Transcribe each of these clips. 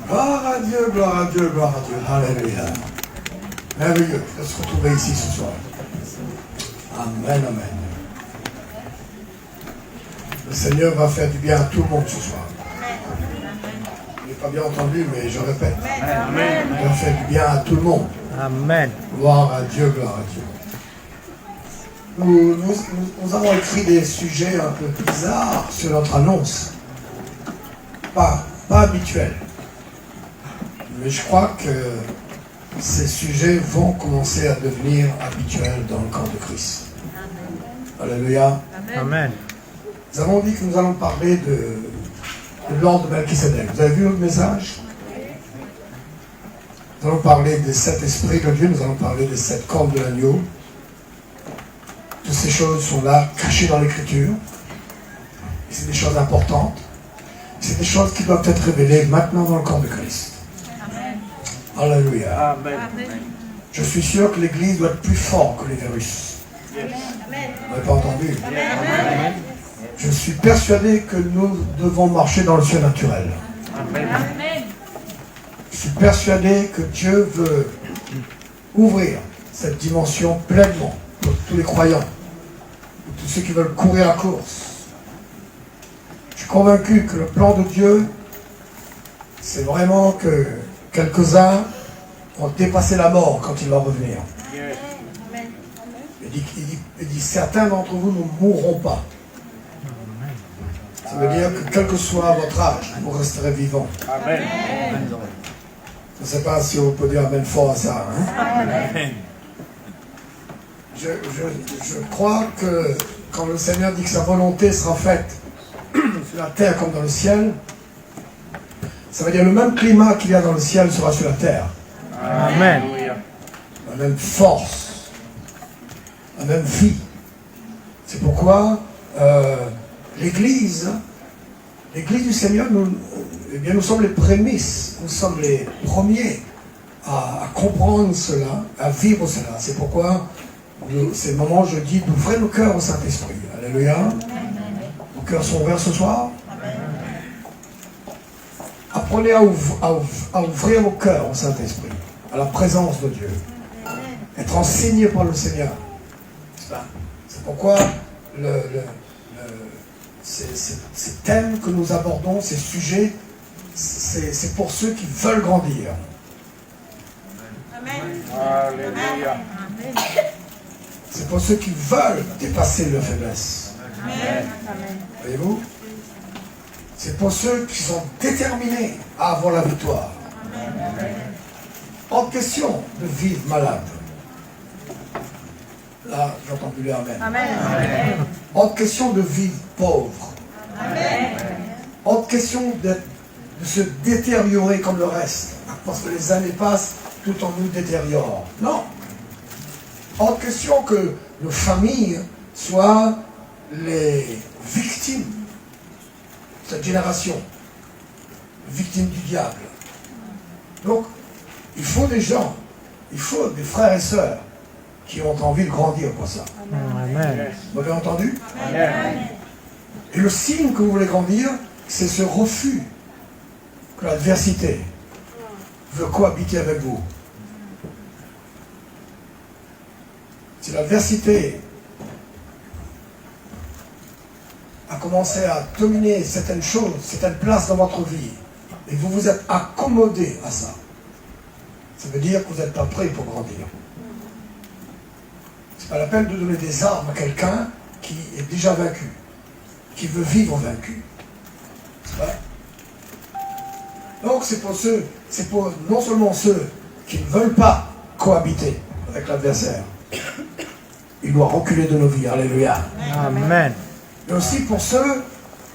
Gloire à Dieu, gloire à Dieu, gloire à Dieu. Alléluia. Merveilleux de se retrouver ici ce soir. Amen, amen. Le Seigneur va faire du bien à tout le monde ce soir. Je n'ai pas bien entendu, mais je répète. Amen. Il va faire du bien à tout le monde. Amen. Gloire à Dieu, gloire à Dieu. Nous avons écrit des sujets un peu bizarres sur notre annonce. Pas habituels. Mais je crois que ces sujets vont commencer à devenir habituels dans le corps de Christ. Alléluia. Amen. Nous avons dit que nous allons parler de l'ordre de Melchisedec. Vous avez vu notre message? Nous allons parler des 7 esprits de Dieu, nous allons parler des 7 cornes de l'agneau. Toutes ces choses sont là, cachées dans l'Écriture. Et c'est des choses importantes. C'est des choses qui doivent être révélées maintenant dans le corps de Christ. Amen. Alléluia. Amen. Je suis sûr que l'Église doit être plus forte que les virus. Yes. Vous n'avez pas entendu? Amen. Je suis persuadé que nous devons marcher dans le surnaturel. Amen. Je suis persuadé que Dieu veut ouvrir cette dimension pleinement pour tous les croyants, pour tous ceux qui veulent courir la course. Je suis convaincu que le plan de Dieu, c'est vraiment que quelques-uns ont dépassé la mort quand il va revenir. Yes. Il dit certains d'entre vous ne mourront pas. Ça veut dire que quel que soit votre âge, vous resterez vivant. Amen. Je ne sais pas si on peut dire amen fort à ça. Hein? Amen. Je crois que quand le Seigneur dit que sa volonté sera faite sur la terre comme dans le ciel, ça veut dire le même climat qu'il y a dans le ciel sera sur la terre. Amen. La même force, la même vie. C'est pourquoi l'Église du Seigneur, nous sommes les prémices, nous sommes les premiers à comprendre cela, à vivre cela. C'est pourquoi c'est le moment où je dis d'ouvrir nos cœurs au Saint-Esprit. Alléluia. Nos cœurs sont ouverts ce soir. Apprenez à ouvrir vos cœurs au Saint-Esprit, à la présence de Dieu. Être enseigné par le Seigneur. C'est pourquoi ces thèmes que nous abordons, ces sujets, c'est pour ceux qui veulent grandir. Amen. Alléluia. C'est pour ceux qui veulent dépasser leur faiblesse. Amen. Voyez-vous? C'est pour ceux qui sont déterminés à avoir la victoire. Hors question de vivre malade. Là, j'entends plus les amen. Amen. Hors question de vivre pauvre. Amen. Hors question de se détériorer comme le reste. Parce que les années passent, tout en nous détériore. Non. Hors question que nos familles soient les victimes de cette génération. Victimes du diable. Donc, il faut des gens, il faut des frères et sœurs qui ont envie de grandir pour ça. Amen. Vous avez entendu? Amen. Et le signe que vous voulez grandir, c'est ce refus que l'adversité veut cohabiter avec vous. Si l'adversité a commencé à dominer certaines choses, certaines places dans votre vie, et vous vous êtes accommodé à ça, ça veut dire que vous n'êtes pas prêt pour grandir. C'est pas la peine de donner des armes à quelqu'un qui est déjà vaincu, qui veut vivre vaincu. C'est vrai? Donc c'est pour non seulement ceux qui ne veulent pas cohabiter avec l'adversaire, il doit reculer de nos vies. Alléluia. Amen. Mais aussi pour ceux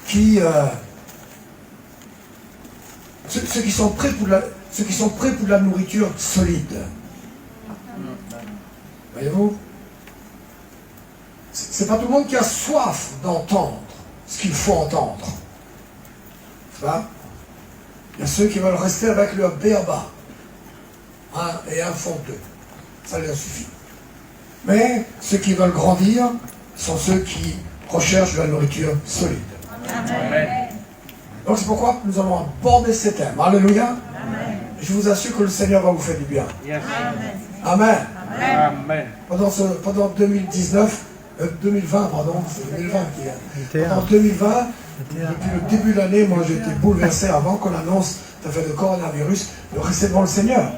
qui ceux qui sont prêts pour de la nourriture solide. Voyez-vous? C'est pas tout le monde qui a soif d'entendre ce qu'il faut entendre. C'est ça? Il y a ceux qui veulent rester avec leur béaba et un fond d'eux. Ça leur suffit. Mais ceux qui veulent grandir sont ceux qui recherchent de la nourriture solide. Amen. Donc c'est pourquoi nous allons aborder ces thèmes. Alléluia. je vous assure que le Seigneur va vous faire du bien. Yes. Amen. Amen. Pendant 2019, 2020, pardon, c'est 2020 qui est. Pendant 2020, depuis le début de l'année, moi j'étais bouleversé avant qu'on annonce le coronavirus, de rester devant le Seigneur.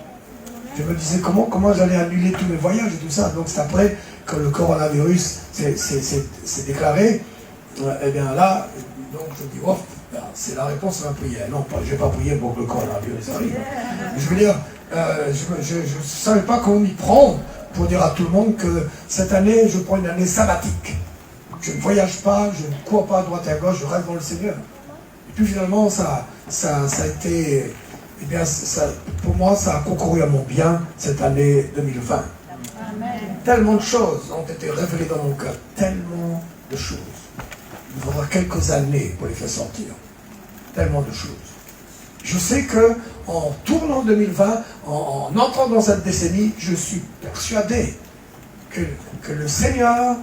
Je me disais comment j'allais annuler tous mes voyages et tout ça. Donc c'est après que le coronavirus s'est déclaré. Et bien là, donc je dis, oh, c'est la réponse à ma prière. Non, je ne vais pas prier pour que le coronavirus arrive. Je veux dire, je ne savais pas comment m'y prendre pour dire à tout le monde que cette année, je prends une année sabbatique. Je ne voyage pas, je ne cours pas à droite et à gauche, je reste dans le Seigneur. Et puis finalement, ça a été, eh bien, pour moi, ça a concouru à mon bien cette année 2020. Amen. Tellement de choses ont été révélées dans mon cœur, tellement de choses. Il faudra quelques années pour les faire sortir. Tellement de choses. Je sais que en tournant 2020, en entrant dans cette décennie, je suis persuadé que le Seigneur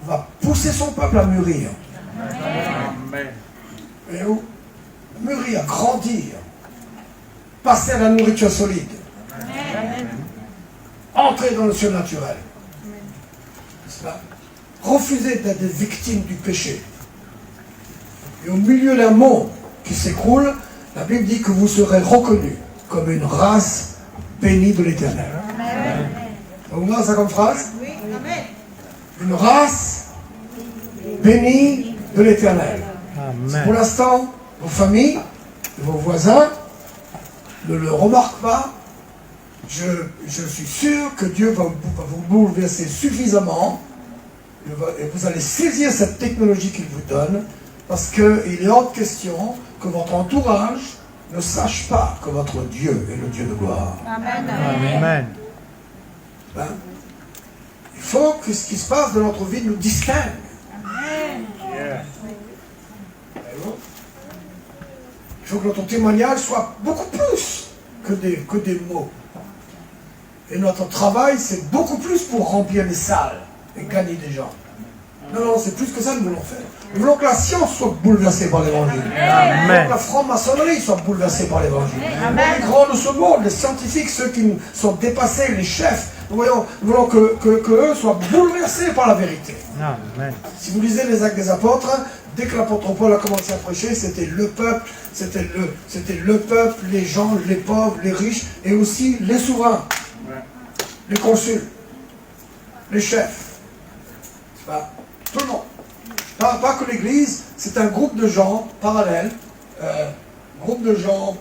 va pousser son peuple à mûrir. Amen. Et où? Mûrir, grandir, passer à la nourriture solide. Amen. Entrer dans le surnaturel. N'est-ce pas? Refuser d'être des victimes du péché. Et au milieu d'un monde qui s'écroule, la Bible dit que vous serez reconnus comme une race bénie de l'Éternel. Vous voyez ça comme phrase? Oui. Amen. Une race bénie de l'Éternel. Pour l'instant, vos familles, vos voisins ne le remarquent pas. Je suis sûr que Dieu va vous bouleverser suffisamment et vous allez saisir cette technologie qu'il vous donne, parce qu'il est hors de question que votre entourage ne sache pas que votre Dieu est le Dieu de gloire. Amen. Amen. Ben, il faut que ce qui se passe dans notre vie nous distingue. Amen. Yeah. Il faut que notre témoignage soit beaucoup plus que des mots. Et notre travail, c'est beaucoup plus pour remplir les salles et gagner des gens. Non, c'est plus que ça que nous voulons faire. Nous voulons que la science soit bouleversée par l'évangile. Nous voulons que la franc-maçonnerie soit bouleversée par l'évangile. Les grands de ce monde, les scientifiques, ceux qui sont dépassés, les chefs, nous voulons que eux soient bouleversés par la vérité. Amen. Si vous lisez les Actes des Apôtres, dès que l'apôtre Paul a commencé à prêcher, c'était le peuple, les gens, les pauvres, les riches, et aussi les souverains, les consuls, les chefs. C'est pas tout le monde. Pas que l'Église, c'est un groupe de gens parallèles, groupe de gens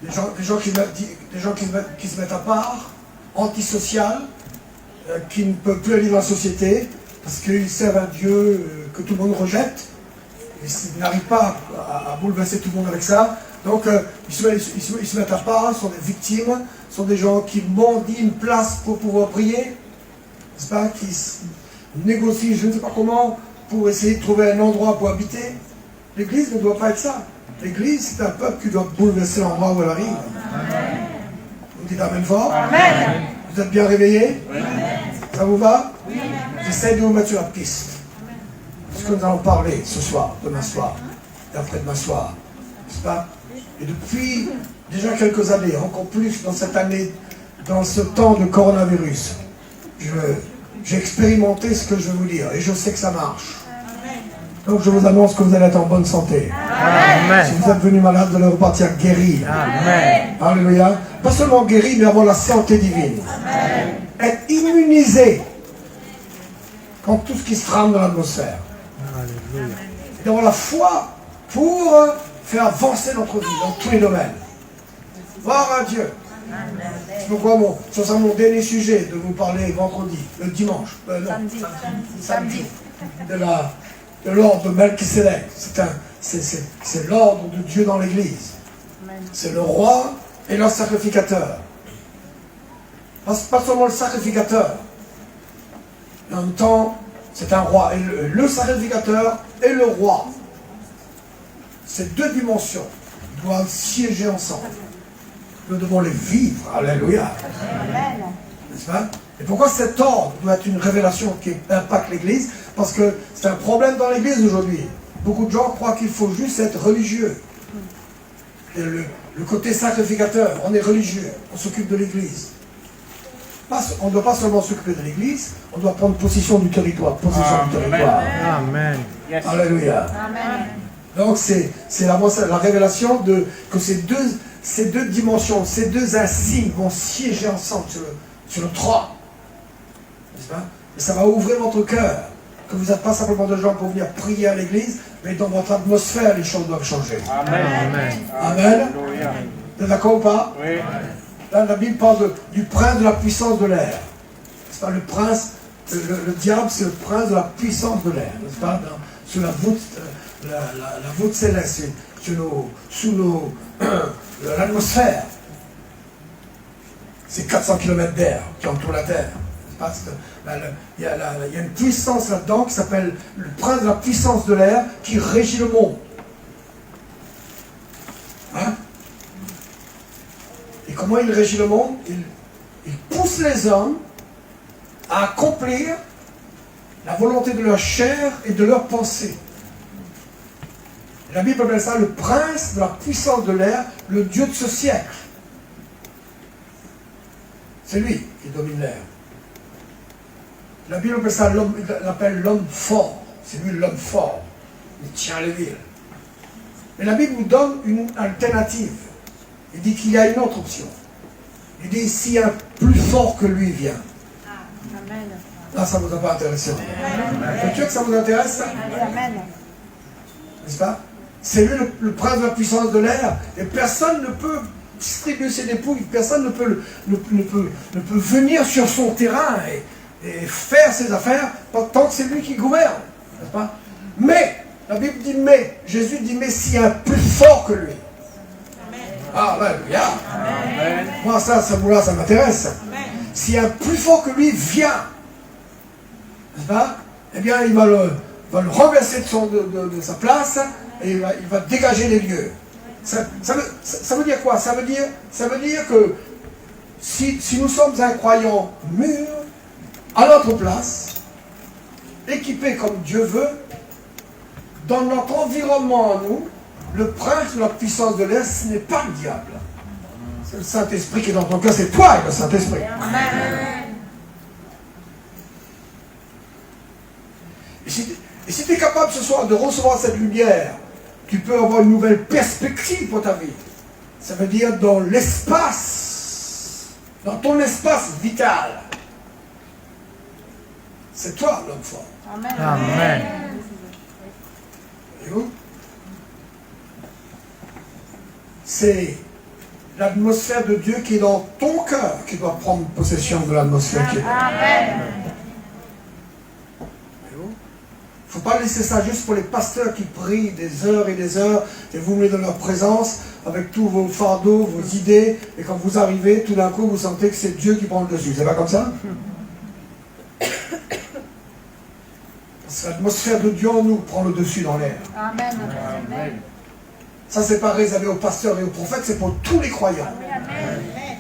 des gens qui se mettent à part, antisocial, qui ne peuvent plus aller dans la société parce qu'ils servent un Dieu que tout le monde rejette. Ils n'arrivent pas à bouleverser tout le monde avec ça. Donc ils se mettent à part, sont des victimes, sont des gens qui mendient une place pour pouvoir prier, n'est-ce pas, qui négocient je ne sais pas comment pour essayer de trouver un endroit pour habiter. L'Église ne doit pas être ça. L'Église, c'est un peuple qui doit bouleverser l'endroit où elle arrive. Amen. Vous dites Amen fort? Amen. Vous êtes bien réveillés? Oui. Ça vous va? Oui. J'essaie de vous mettre sur la piste. C'est ce que nous allons parler ce soir, demain soir, et après-demain soir. N'est-ce pas? Et depuis déjà quelques années, encore plus dans cette année, dans ce temps de coronavirus, j'ai expérimenté ce que je vais vous dire et je sais que ça marche. Donc je vous annonce que vous allez être en bonne santé. Amen. Si vous êtes venu malade, vous allez repartir guéri. Amen. Alléluia. Pas seulement guéri, mais avoir la santé divine. Amen. Être immunisé contre tout ce qui se trame dans l'atmosphère. Et d'avoir la foi pour faire avancer notre vie dans tous les domaines. Voir à Dieu. C'est pourquoi ça sera mon dernier sujet de vous parler vendredi, le dimanche, samedi, de l'ordre de Melchisedec. C'est l'ordre de Dieu dans l'Église. C'est le roi et le sacrificateur. Pas seulement le sacrificateur. En même temps, c'est un roi. Et le sacrificateur et le roi. Ces deux dimensions doivent siéger ensemble. Nous devons les vivre. Alléluia. N'est-ce pas? Et pourquoi cet ordre doit être une révélation qui impacte l'Église? Parce que c'est un problème dans l'Église aujourd'hui. beaucoup de gens croient qu'il faut juste être religieux. Et le côté sacrificateur, on est religieux, on s'occupe de l'église. On ne doit pas seulement s'occuper de l'église, on doit prendre possession du territoire. Amen. Yes. Alléluia. Amen. Donc c'est la révélation que ces deux dimensions, ces deux insignes vont siéger ensemble sur le trône. N'est-ce pas? Et ça va ouvrir votre cœur. Que vous n'êtes pas simplement des gens pour venir prier à l'église, mais dans votre atmosphère, les choses doivent changer. Amen. Amen. Amen. Alléluia. Vous êtes d'accord ou pas? Oui. Là, la Bible parle du prince de la puissance de l'air. N'est-ce pas? Le prince, le diable, c'est le prince de la puissance de l'air. N'est-ce pas? Sous la voûte, la voûte céleste, sous l'atmosphère. C'est 400 km d'air qui entoure la terre. Parce que il y a une puissance là-dedans qui s'appelle le prince de la puissance de l'air qui régit le monde. Hein? Et comment il régit le monde? Il pousse les hommes à accomplir la volonté de leur chair et de leur pensée. La Bible appelle ça le prince de la puissance de l'air, le Dieu de ce siècle. C'est lui qui domine l'air. La Bible appelle ça l'homme fort. C'est lui l'homme fort. Il tient les villes. Mais la Bible nous donne une alternative. Il dit qu'il y a une autre option. Il dit s'il y a un plus fort que lui vient. Amen. Là, ça ne vous a pas intéressé. Veux-tu que ça vous intéresse? Amen. N'est-ce pas? C'est lui le prince de la puissance de l'air. Et personne ne peut distribuer ses dépouilles. Personne ne peut venir sur son terrain et faire ses affaires tant que c'est lui qui gouverne. N'est-ce pas? Mais, la Bible dit mais. Jésus dit mais s'il y a un plus fort que lui. Alléluia. Moi, ça m'intéresse. S'il y a un plus fort que lui vient, n'est-ce pas? Eh bien, il va le renverser de sa place et il va dégager les lieux. Ça veut dire quoi? Ça veut dire que si nous sommes un croyant mûr, à notre place, équipé comme Dieu veut, dans notre environnement à nous, le prince de la puissance de l'air, ce n'est pas le diable. C'est le Saint-Esprit qui est dans ton cœur, c'est toi le Saint-Esprit. Et si tu es capable ce soir de recevoir cette lumière, tu peux avoir une nouvelle perspective pour ta vie. Ça veut dire dans l'espace, dans ton espace vital. C'est toi l'homme fort. Amen. Et vous? C'est l'atmosphère de Dieu qui est dans ton cœur qui doit prendre possession de l'atmosphère qui est dans. Amen. Il ne faut pas laisser ça juste pour les pasteurs qui prient des heures et des heures et vous mettez dans leur présence avec tous vos fardeaux, vos idées, et quand vous arrivez, tout d'un coup vous sentez que c'est Dieu qui prend le dessus. C'est pas comme ça? Parce que l'atmosphère de Dieu en nous prend le dessus dans l'air. Amen. Ça, c'est pas réservé aux pasteurs et aux prophètes, c'est pour tous les croyants. Amen.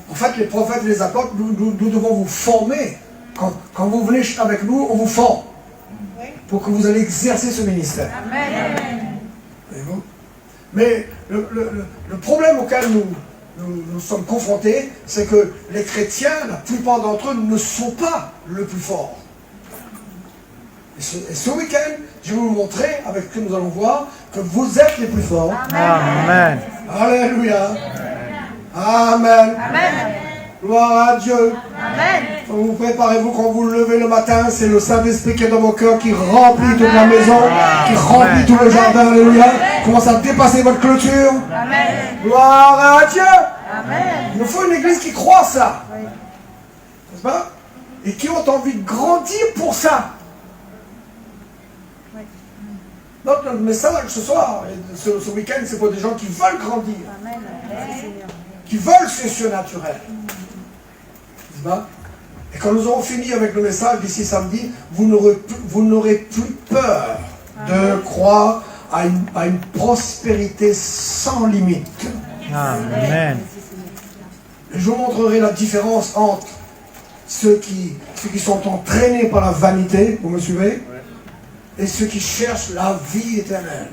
En fait, les prophètes et les apôtres, nous devons vous former. Quand vous venez avec nous, on vous forme. Pour que vous allez exercer ce ministère. Amen. Voyez-vous? Mais le problème auquel nous sommes confrontés, c'est que les chrétiens, la plupart d'entre eux, ne sont pas le plus fort. Et ce week-end, je vais vous montrer, avec ce que nous allons voir, que vous êtes les plus forts. Amen. Alléluia. Amen. Amen. Gloire à Dieu. Amen. Vous préparez-vous quand vous levez le matin, c'est le Saint-Esprit qui est dans vos cœurs, qui remplit toute la maison, qui remplit tout le jardin. Alléluia. Commence à dépasser votre clôture. Amen. Gloire à Dieu. Amen. Il nous faut une église qui croit ça. N'est-ce pas? Et qui ont envie de grandir pour ça. Notre message ce soir, et ce week-end, c'est pour des gens qui veulent grandir, Amen. Merci, Seigneur. qui veulent ce surnaturel. N'est-ce pas? Et quand nous aurons fini avec le message d'ici samedi, vous n'aurez plus peur de croire à une prospérité sans limite. Amen. Et je vous montrerai la différence entre ceux qui sont entraînés par la vanité, vous me suivez? et ceux qui cherchent la vie éternelle.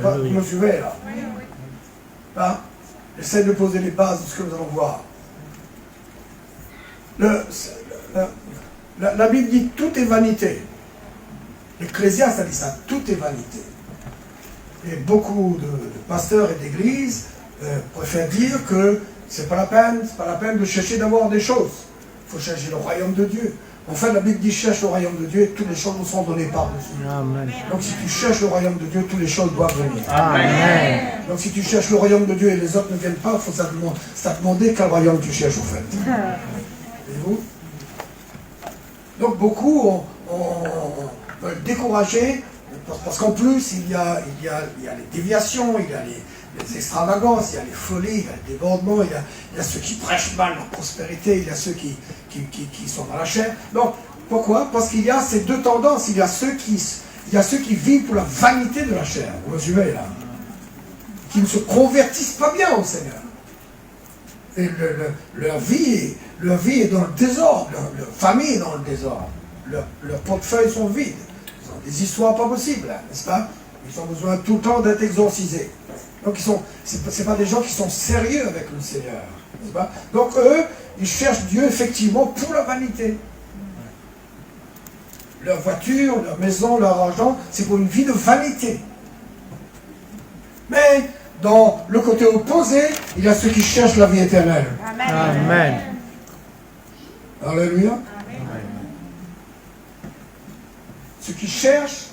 Vous me suivez là? Hein? J'essaie de poser les bases de ce que nous allons voir. La Bible dit tout est vanité. L'Ecclésiaste a dit ça, tout est vanité. Et beaucoup de pasteurs et d'églises préfèrent dire que c'est pas la peine de chercher d'avoir des choses. Il faut chercher le royaume de Dieu. En fait, la Bible dit cherche le royaume de Dieu et toutes les choses nous sont données par-dessus. Amen. Donc si tu cherches le royaume de Dieu, toutes les choses doivent venir. Amen. Donc si tu cherches le royaume de Dieu et les autres ne viennent pas, il faut ça demander quel royaume tu cherches au fait. Voyez-vous? Donc beaucoup veulent décourager, parce qu'en plus il y a les déviations, il y a les extravagances, il y a les folies, il y a les débordements, il y a ceux qui prêchent mal leur prospérité, il y a ceux qui sont dans la chair. Donc pourquoi? Parce qu'il y a ces deux tendances, il y a ceux qui vivent pour la vanité de la chair, vous me suivez là, qui ne se convertissent pas bien au Seigneur. Et leur vie est dans le désordre, leur famille est dans le désordre, leurs portefeuilles sont vides, ils ont des histoires pas possibles, n'est-ce pas? Ils ont besoin tout le temps d'être exorcisés. Donc c'est pas des gens qui sont sérieux avec le Seigneur, n'est-ce pas? Donc eux, ils cherchent Dieu effectivement pour la vanité. Leur voiture, leur maison, leur argent, c'est pour une vie de vanité. Mais dans le côté opposé, il y a ceux qui cherchent la vie éternelle. Amen. Alléluia. Ceux qui cherchent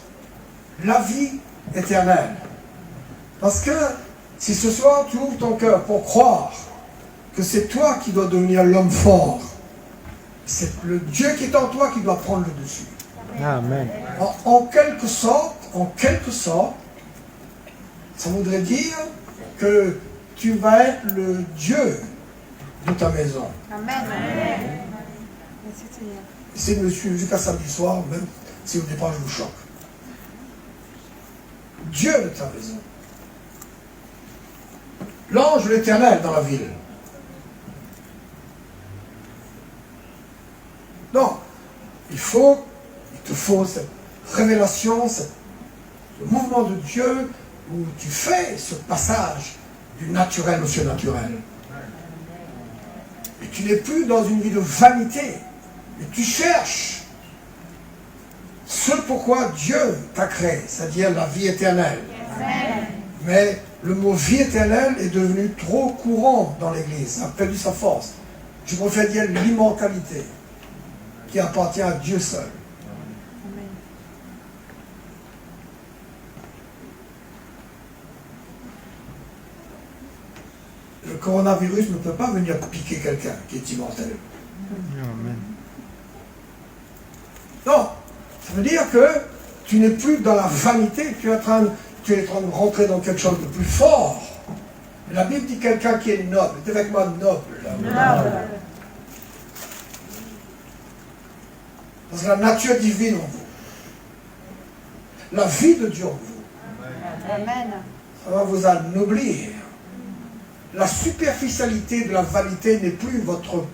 la vie éternelle. Parce que si ce soir tu ouvres ton cœur pour croire que c'est toi qui dois devenir l'homme fort, c'est le Dieu qui est en toi qui doit prendre le dessus. Amen. En quelque sorte, ça voudrait dire que tu vas être le Dieu de ta maison. Amen. Merci Seigneur. Essayez de me suivre jusqu'à samedi soir, même si au départ je vous choque. Dieu de ta maison. L'ange de l'Éternel dans la ville. Non, il te faut cette révélation, ce mouvement de Dieu où tu fais ce passage du naturel au surnaturel. Et tu n'es plus dans une vie de vanité, mais tu cherches ce pourquoi Dieu t'a créé, c'est-à-dire la vie éternelle. Mais le mot vie éternelle est devenu trop courant dans l'Église, ça a perdu sa force. Je préfère dire l'immortalité qui appartient à Dieu seul. Le coronavirus ne peut pas venir piquer quelqu'un qui est immortel. Amen. Non, ça veut dire que tu n'es plus dans la vanité, tu es en train de rentrer dans quelque chose de plus fort. Et la Bible dit quelqu'un qui est noble, c'est avec moi noble. Là. Parce que la nature divine en vous, la vie de Dieu en vous, Amen. ça va vous anoblir. La superficialité de la vanité n'est plus votre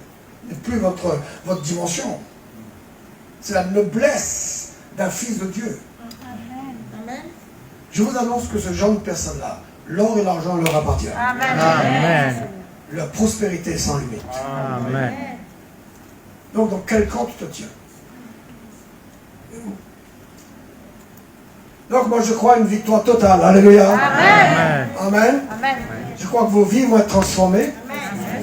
dimension. C'est la noblesse d'un fils de Dieu. Amen. Je vous annonce que ce genre de personnes-là, l'or et l'argent leur appartient. Amen. Leur prospérité est sans limite. Amen. Donc dans quel camp tu te tiens? Donc moi je crois à une victoire totale. Alléluia. Amen. Amen. Amen. Je crois que vos vies vont être transformées.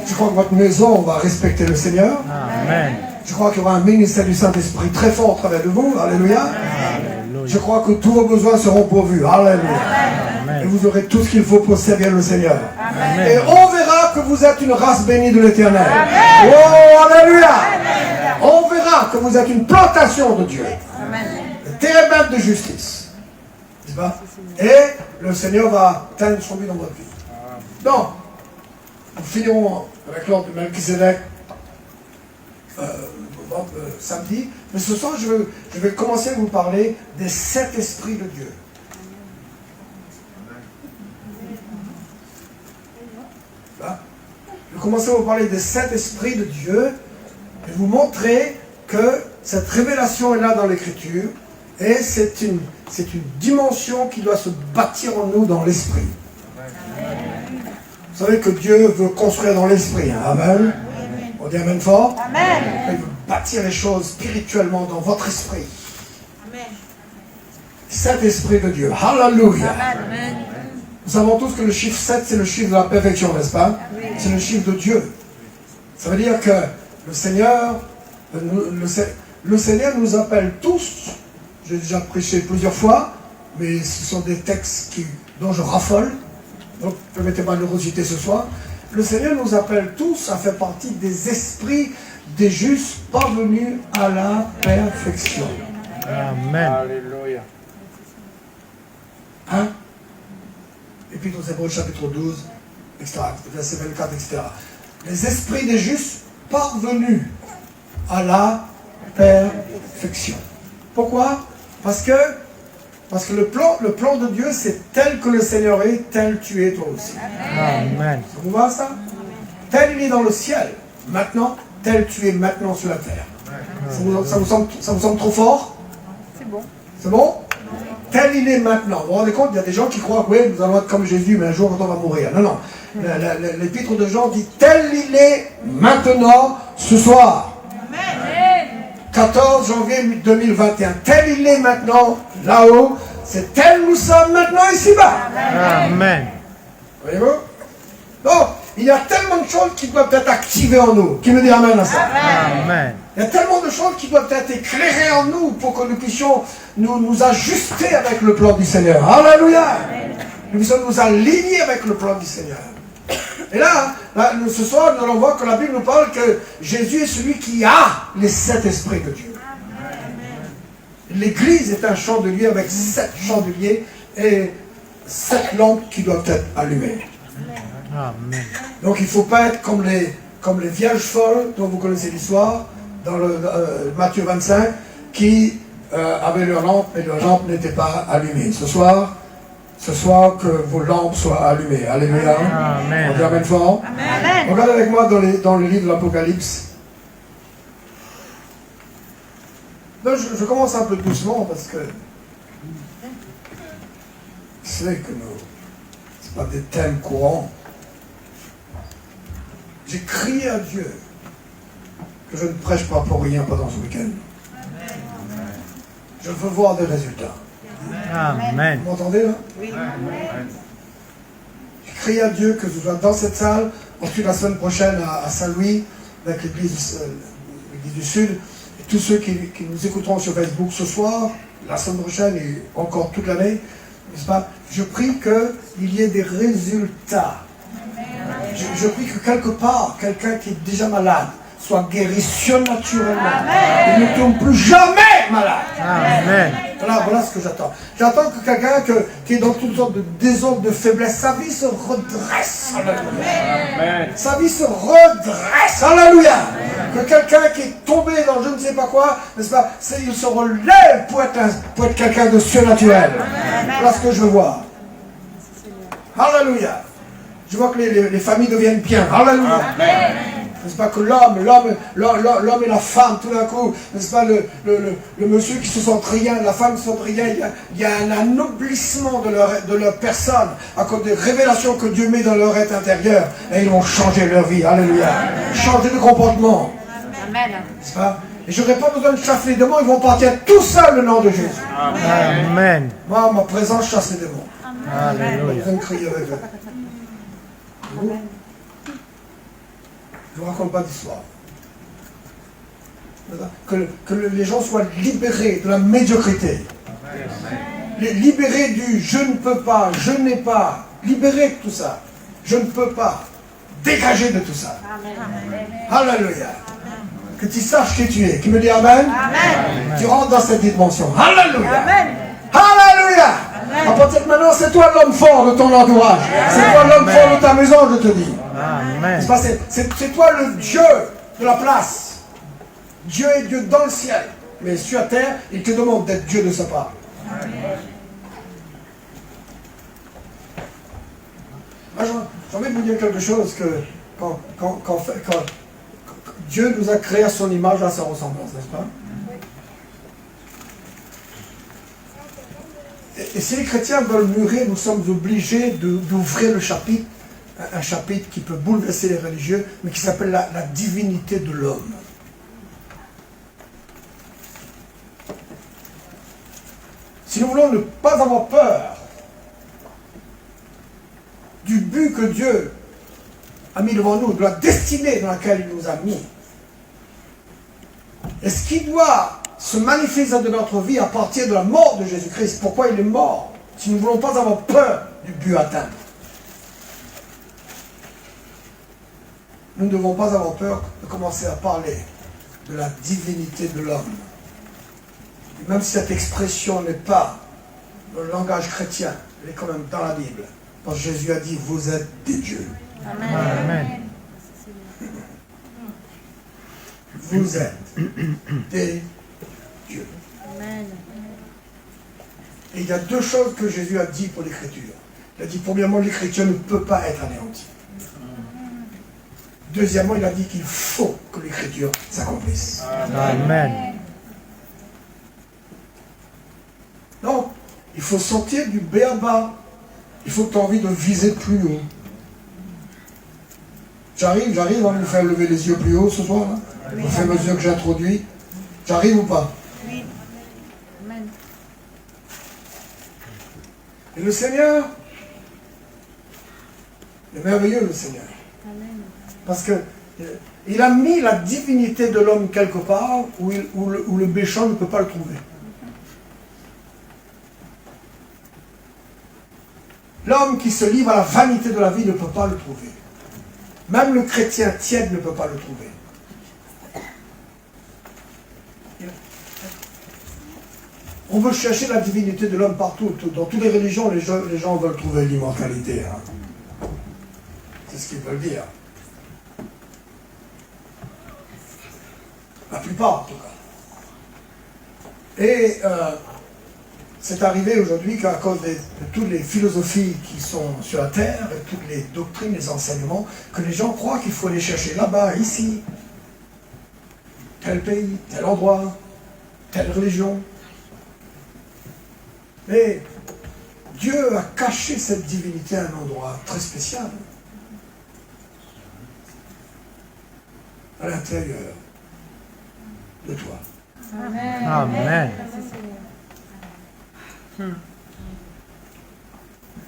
Je crois que votre maison va respecter le Seigneur. Amen. Je crois qu'il y aura un ministère du Saint-Esprit très fort au travers de vous. Alléluia. Alléluia. Je crois que tous vos besoins seront pourvus. Alléluia. Et Amen. vous aurez tout ce qu'il faut pour servir le Seigneur. Amen. Et on verra que vous êtes une race bénie de l'Éternel. Oh, alléluia. On verra que vous êtes une plantation de Dieu. Le térébinthe de justice. N'est-ce pas? Et le Seigneur va teindre son but dans votre vie. Donc, nous finirons avec l'ordre de Melchizedek samedi. Mais ce soir, je vais commencer à vous parler des 7 esprits de Dieu. Là, je vais commencer à vous parler des 7 esprits de Dieu et vous montrer que cette révélation est là dans l'Écriture Et c'est une dimension qui doit se bâtir en nous dans l'esprit. Vous savez que Dieu veut construire dans l'esprit. Hein? Amen. On dit Amen fort. Amen. Il veut bâtir les choses spirituellement dans votre esprit. Amen. Saint-Esprit de Dieu. Hallelujah. Amen. Nous savons tous que le chiffre 7, c'est le chiffre de la perfection, n'est-ce pas? C'est le chiffre de Dieu. Ça veut dire que le Seigneur nous appelle tous. J'ai déjà prêché plusieurs fois, mais ce sont des textes dont je raffole. Donc, permettez-moi de le reciter ce soir. Le Seigneur nous appelle tous à faire partie des esprits des justes parvenus à la perfection. Amen. Alléluia. Hein? Épître aux Hébreux, chapitre 12, etc. Verset 24, etc. Les esprits des justes parvenus à la perfection. Pourquoi? Parce que le plan de Dieu, c'est tel que le Seigneur est, tel tu es toi aussi. Amen. Ça vous va ça? Tel il est dans le ciel, maintenant, tel tu es maintenant sur la terre. Ça vous semble trop fort? C'est bon. C'est bon? Tel il est maintenant. Vous vous rendez compte, il y a des gens qui croient que oui, nous allons être comme Jésus, mais un jour quand on va mourir. Non, non. L'épître de Jean dit tel il est maintenant, ce soir. 14 janvier 2021. Tel il est maintenant, là-haut. C'est tel nous sommes maintenant ici-bas. Amen. Voyez-vous? Donc, il y a tellement de choses qui doivent être activées en nous. Qui me dit Amen à ça? Amen. Il y a tellement de choses qui doivent être éclairées en nous pour que nous puissions nous ajuster avec le plan du Seigneur. Alléluia! Nous puissions nous aligner avec le plan du Seigneur. Et là, ce soir, nous allons voir que la Bible nous parle que Jésus est celui qui a les 7 esprits de Dieu. L'Église est un chandelier avec 7 chandeliers et 7 lampes qui doivent être allumées. Amen. Donc il ne faut pas être comme les vierges folles dont vous connaissez l'histoire dans Matthieu 25 qui avaient leur lampe et leur lampe n'était pas allumée. Ce soir que vos lampes soient allumées. Alléluia. Amen. On dit Amen fort. Amen. Regardez avec moi dans le livre de l'Apocalypse. Donc, je commence un peu doucement parce que c'est que ce pas des thèmes courants. J'ai crié à Dieu que je ne prêche pas pour rien pendant ce week-end. Je veux voir des résultats. Amen. Vous m'entendez là? Oui. J'ai crié à Dieu que je sois dans cette salle, ensuite la semaine prochaine à Saint-Louis, avec l'église du Sud, et tous ceux qui nous écouteront sur Facebook ce soir, la semaine prochaine et encore toute l'année, n'est-ce pas? Je prie qu'il y ait des résultats. Je prie que quelque part, quelqu'un qui est déjà malade soit guéri surnaturellement. Il ne tombe plus jamais malade. Amen. Voilà ce que j'attends. J'attends que quelqu'un qui est dans toutes sortes de désordres, de faiblesse, sa vie se redresse. Alléluia. Sa vie se redresse. Alléluia. Que quelqu'un qui est tombé dans je ne sais pas quoi, n'est-ce pas, il se relève pour être quelqu'un de surnaturel. Voilà ce que je veux voir. Alléluia. Je vois que les familles deviennent bien. Alléluia. N'est-ce pas que l'homme et la femme, tout d'un coup, n'est-ce pas, le monsieur qui se sent rien, la femme qui se sent rien, il y a un anoblissement de leur personne à cause des révélations que Dieu met dans leur être intérieur et ils vont changer leur vie. Alléluia. Changer de comportement. Amen. N'est-ce pas? Et je n'aurai pas besoin de chasser les démons, ils vont partir tout seuls le nom de Jésus. Amen. Moi, ma présence chasse les démons. Alléluia. Je vais crier avec eux. Je ne vous raconte pas d'histoire. Que les gens soient libérés de la médiocrité. Libérés du je ne peux pas, je n'ai pas. Libérés de tout ça. Je ne peux pas. Dégagés de tout ça. Alléluia. Que tu saches qui tu es. Qui me dit Amen? Amen. Tu rentres dans cette dimension. Alléluia. Amen. Alléluia. À partir de maintenant, c'est toi l'homme fort de ton entourage. C'est toi l'homme fort de ta maison, je te dis. Amen. C'est toi le Dieu de la place. Dieu est Dieu dans le ciel. Mais sur terre, il te demande d'être Dieu de sa part. Moi, j'ai envie de vous dire quelque chose que quand Dieu nous a créé à son image, à sa ressemblance, n'est-ce pas? Et si les chrétiens veulent mûrir, nous sommes obligés d'ouvrir le chapitre, un chapitre qui peut bouleverser les religieux, mais qui s'appelle la divinité de l'homme. Si nous voulons ne pas avoir peur du but que Dieu a mis devant nous, de la destinée dans laquelle il nous a mis, et ce qui doit se manifester dans notre vie à partir de la mort de Jésus-Christ, pourquoi il est mort, si nous ne voulons pas avoir peur du but atteint. Nous ne devons pas avoir peur de commencer à parler de la divinité de l'homme. Même si cette expression n'est pas dans le langage chrétien, elle est quand même dans la Bible. Parce que Jésus a dit, vous êtes des dieux. Amen. Amen. Vous êtes des dieux. Amen. Et il y a deux choses que Jésus a dit pour l'écriture. Il a dit, premièrement, l'écriture ne peut pas être anéantie. Deuxièmement, il a dit qu'il faut que l'écriture s'accomplisse. Amen. Donc, il faut sortir du béaba. Il faut que tu aies envie de viser plus haut. J'arrive à vous faire lever les yeux plus haut ce soir, là, au fur et à mesure que j'introduis. J'arrive ou pas? Oui. Amen. Et le Seigneur, il est merveilleux, le Seigneur. Amen. Parce que il a mis la divinité de l'homme quelque part où le méchant ne peut pas le trouver. L'homme qui se livre à la vanité de la vie ne peut pas le trouver. Même le chrétien tiède ne peut pas le trouver. On veut chercher la divinité de l'homme partout. Dans toutes les religions, les gens veulent trouver l'immortalité. Hein. C'est ce qu'ils veulent dire. La plupart, en tout cas. Et c'est arrivé aujourd'hui qu'à cause de toutes les philosophies qui sont sur la terre, et toutes les doctrines, les enseignements, que les gens croient qu'il faut aller chercher là-bas, ici, tel pays, tel endroit, telle religion. Mais Dieu a caché cette divinité à un endroit très spécial, à l'intérieur de toi. Amen. Amen.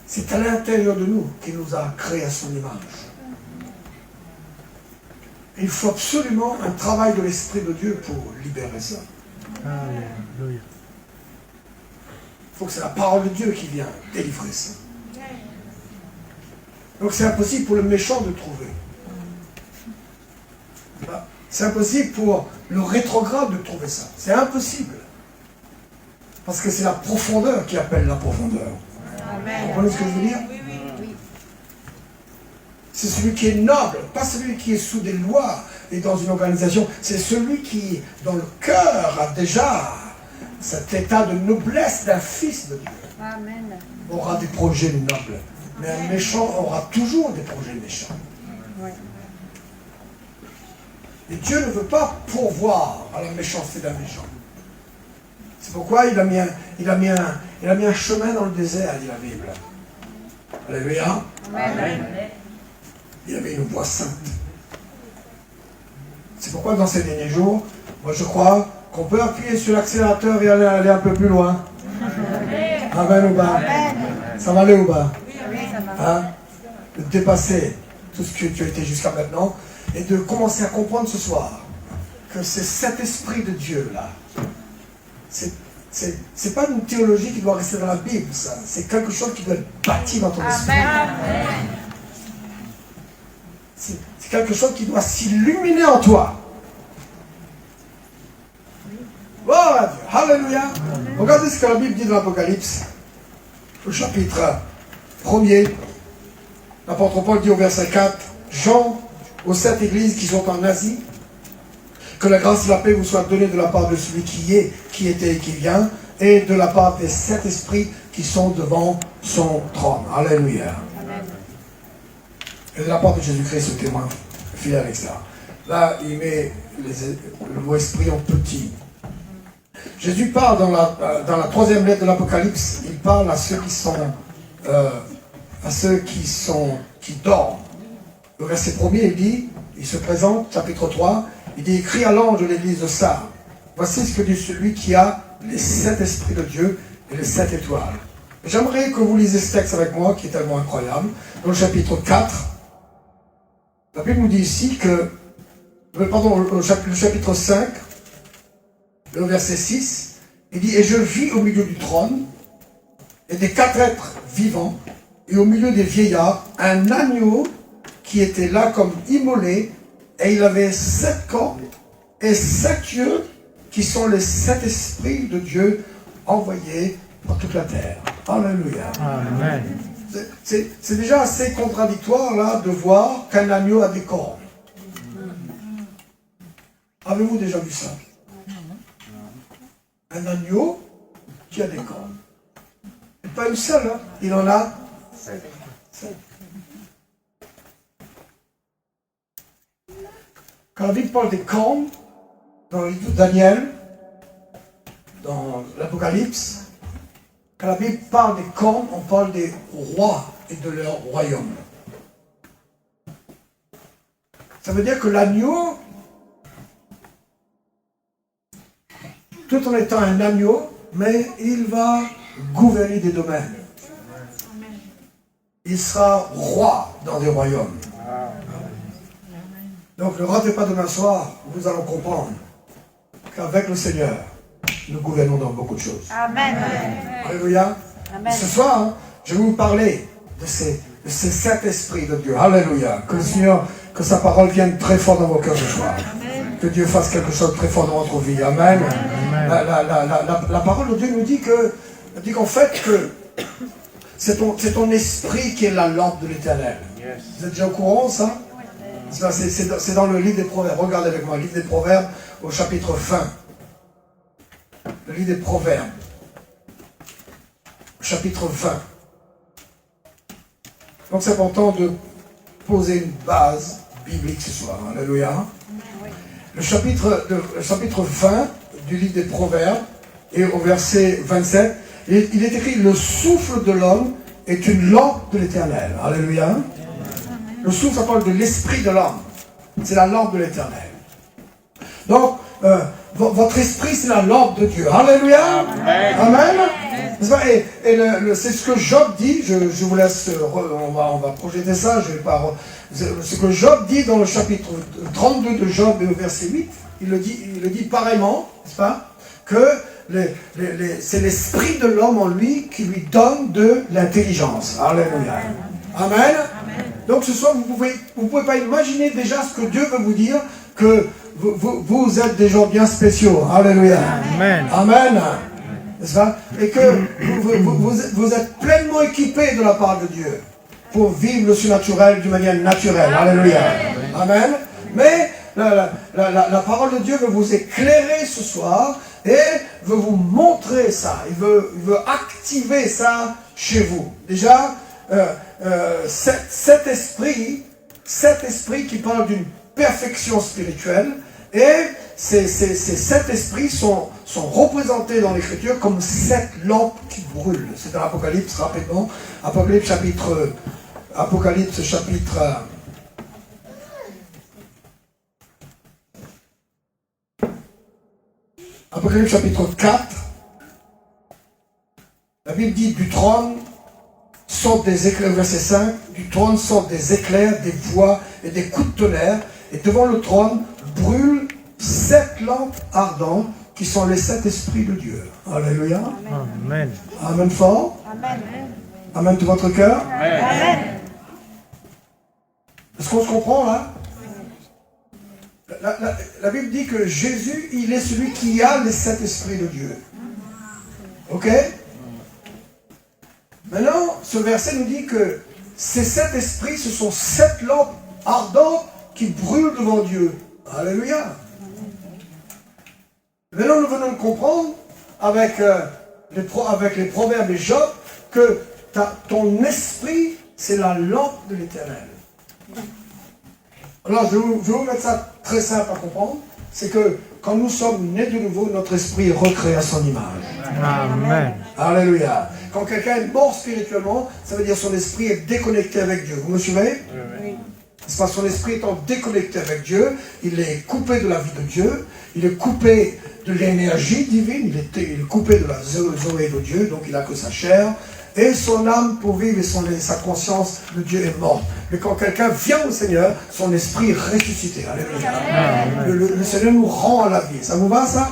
C'est à l'intérieur de nous qu'il nous a créés à son image. Et il faut absolument un travail de l'Esprit de Dieu pour libérer ça. Alléluia. Il faut que c'est la parole de Dieu qui vient délivrer ça. Donc c'est impossible pour le méchant de trouver. C'est impossible pour le rétrograde de trouver ça. C'est impossible. Parce que c'est la profondeur qui appelle la profondeur. Amen. Vous comprenez ce que je veux dire? Oui. C'est celui qui est noble, pas celui qui est sous des lois et dans une organisation. C'est celui qui, dans le cœur, a déjà cet état de noblesse d'un fils de Dieu. Amen. Aura des projets nobles. Mais un méchant aura toujours des projets méchants. Oui. Et Dieu ne veut pas pourvoir à la méchanceté d'un méchant. C'est pourquoi il a mis un chemin dans le désert, dit la Bible. Alléluia. Amen. Il y avait une voie sainte. C'est pourquoi dans ces derniers jours, moi je crois qu'on peut appuyer sur l'accélérateur et aller un peu plus loin. Amen ou bas? Ça va aller ou bas? Oui, ça va. Hein? De dépasser tout ce que tu as été jusqu'à maintenant et de commencer à comprendre ce soir que c'est cet esprit de Dieu là. C'est pas une théologie qui doit rester dans la Bible, ça. C'est quelque chose qui doit être bâti dans ton esprit. Amen. C'est quelque chose qui doit s'illuminer en toi. Oh, Dieu. Alléluia. Regardez ce que la Bible dit dans l'Apocalypse, au chapitre 1er. L'apôtre Paul dit au verset 4, Jean, aux 7 églises qui sont en Asie, que la grâce et la paix vous soient données de la part de celui qui est, qui était et qui vient, et de la part des 7 esprits qui sont devant son trône. Alléluia. Amen. Et de la part de Jésus-Christ, ce témoin fidèle, etc. Là, il met le mot esprit en petit. Jésus parle dans la 3e lettre de l'Apocalypse, il parle à ceux qui dorment. Le verset 1er, il dit, il se présente, chapitre 3, il dit, écrit à l'ange de l'église de Sardes, voici ce que dit celui qui a les 7 esprits de Dieu et les 7 étoiles. J'aimerais que vous lisiez ce texte avec moi, qui est tellement incroyable. Dans le chapitre 4, la Bible nous dit ici que, le chapitre 5, le verset 6, il dit, et je vis au milieu du trône, et des 4 êtres vivants, et au milieu des vieillards, un agneau qui était là comme immolé, et il avait 7 cornes et 7 yeux, qui sont les 7 esprits de Dieu envoyés par toute la terre. Alléluia. Amen. C'est déjà assez contradictoire là de voir qu'un agneau a des cornes. Avez-vous déjà vu ça? Un agneau qui a des cornes. Et pas une seule, hein. Il en a 7. Quand la Bible parle des cornes, dans le livre de Daniel, dans l'Apocalypse, quand la Bible parle des cornes, on parle des rois et de leur royaume. Ça veut dire que l'agneau, tout en étant un agneau, mais il va gouverner des domaines. Il sera roi dans des royaumes. Donc ne ratez pas demain soir, nous allons comprendre qu'avec le Seigneur, nous gouvernons dans beaucoup de choses. Amen. Alléluia. Amen. Ce soir, hein, je vais vous parler de ces 7 esprits de Dieu. Alléluia. Que le Seigneur, que sa parole vienne très fort dans vos cœurs ce soir. Que Dieu fasse quelque chose de très fort dans votre vie. Amen. La parole de Dieu nous dit qu'en fait que c'est ton esprit qui est la lampe de l'Éternel. Vous êtes déjà au courant, ça? C'est dans le livre des Proverbes. Regardez avec moi, le livre des Proverbes au chapitre 20. Le livre des Proverbes, chapitre 20. Donc c'est important de poser une base biblique ce soir. Alléluia. Le chapitre 20 du livre des Proverbes, et au verset 27, il est écrit, le souffle de l'homme est une lampe de l'Éternel. Alléluia. Le souffle, ça parle de l'esprit de l'homme. C'est la lampe de l'Éternel. Donc, votre esprit, c'est la lampe de Dieu. Alléluia. Amen. Et c'est ce que Job dit. Je vous laisse, on va projeter ça. Je vais pas. Ce que Job dit dans le chapitre 32 de Job et au verset 8, il le dit pareillement, n'est-ce pas, que c'est l'esprit de l'homme en lui qui lui donne de l'intelligence. Alléluia. Amen. Donc ce soir, vous pouvez pas imaginer déjà ce que Dieu veut vous dire, que vous êtes des gens bien spéciaux. Alléluia. Amen. Amen. N'est-ce pas? Et que vous êtes pleinement équipés de la part de Dieu pour vivre le surnaturel d'une manière naturelle. Alléluia. Amen. Mais la parole de Dieu veut vous éclairer ce soir et veut vous montrer ça. Il veut activer ça chez vous. Déjà, cet esprit qui parle d'une perfection spirituelle, et ces 7 esprits sont représentés dans l'Écriture comme 7 lampes qui brûlent. C'est dans l'Apocalypse, rapidement. Apocalypse chapitre 4. La Bible dit du trône sortent des éclairs, verset 5, du trône sortent des éclairs, des voix et des coups de tonnerre, et devant le trône brûlent 7 lampes ardentes qui sont les 7 esprits de Dieu. Alléluia. Amen. Amen fort. Amen. Amen de votre cœur. Amen. Est-ce qu'on se comprend là? La Bible dit que Jésus, il est celui qui a les 7 esprits de Dieu. Ok? Maintenant, ce verset nous dit que ces 7 esprits, ce sont 7 lampes ardentes qui brûlent devant Dieu. Alléluia. Maintenant, nous venons de comprendre avec les proverbes et Job que ton esprit, c'est la lampe de l'Éternel. Alors, je vais vous mettre ça très simple à comprendre. C'est que quand nous sommes nés de nouveau, notre esprit est recréé à son image. Amen. Alléluia. Quand quelqu'un est mort spirituellement, ça veut dire son esprit est déconnecté avec Dieu. Vous me suivez? Oui. C'est parce que son esprit étant déconnecté avec Dieu, il est coupé de la vie de Dieu, il est coupé de l'énergie divine, il est coupé de la zoé de Dieu, donc il n'a que sa chair, et son âme pour vivre et sa conscience de Dieu est morte. Mais quand quelqu'un vient au Seigneur, son esprit est ressuscité. Alléluia. Le Seigneur nous rend à la vie. Ça vous va ça?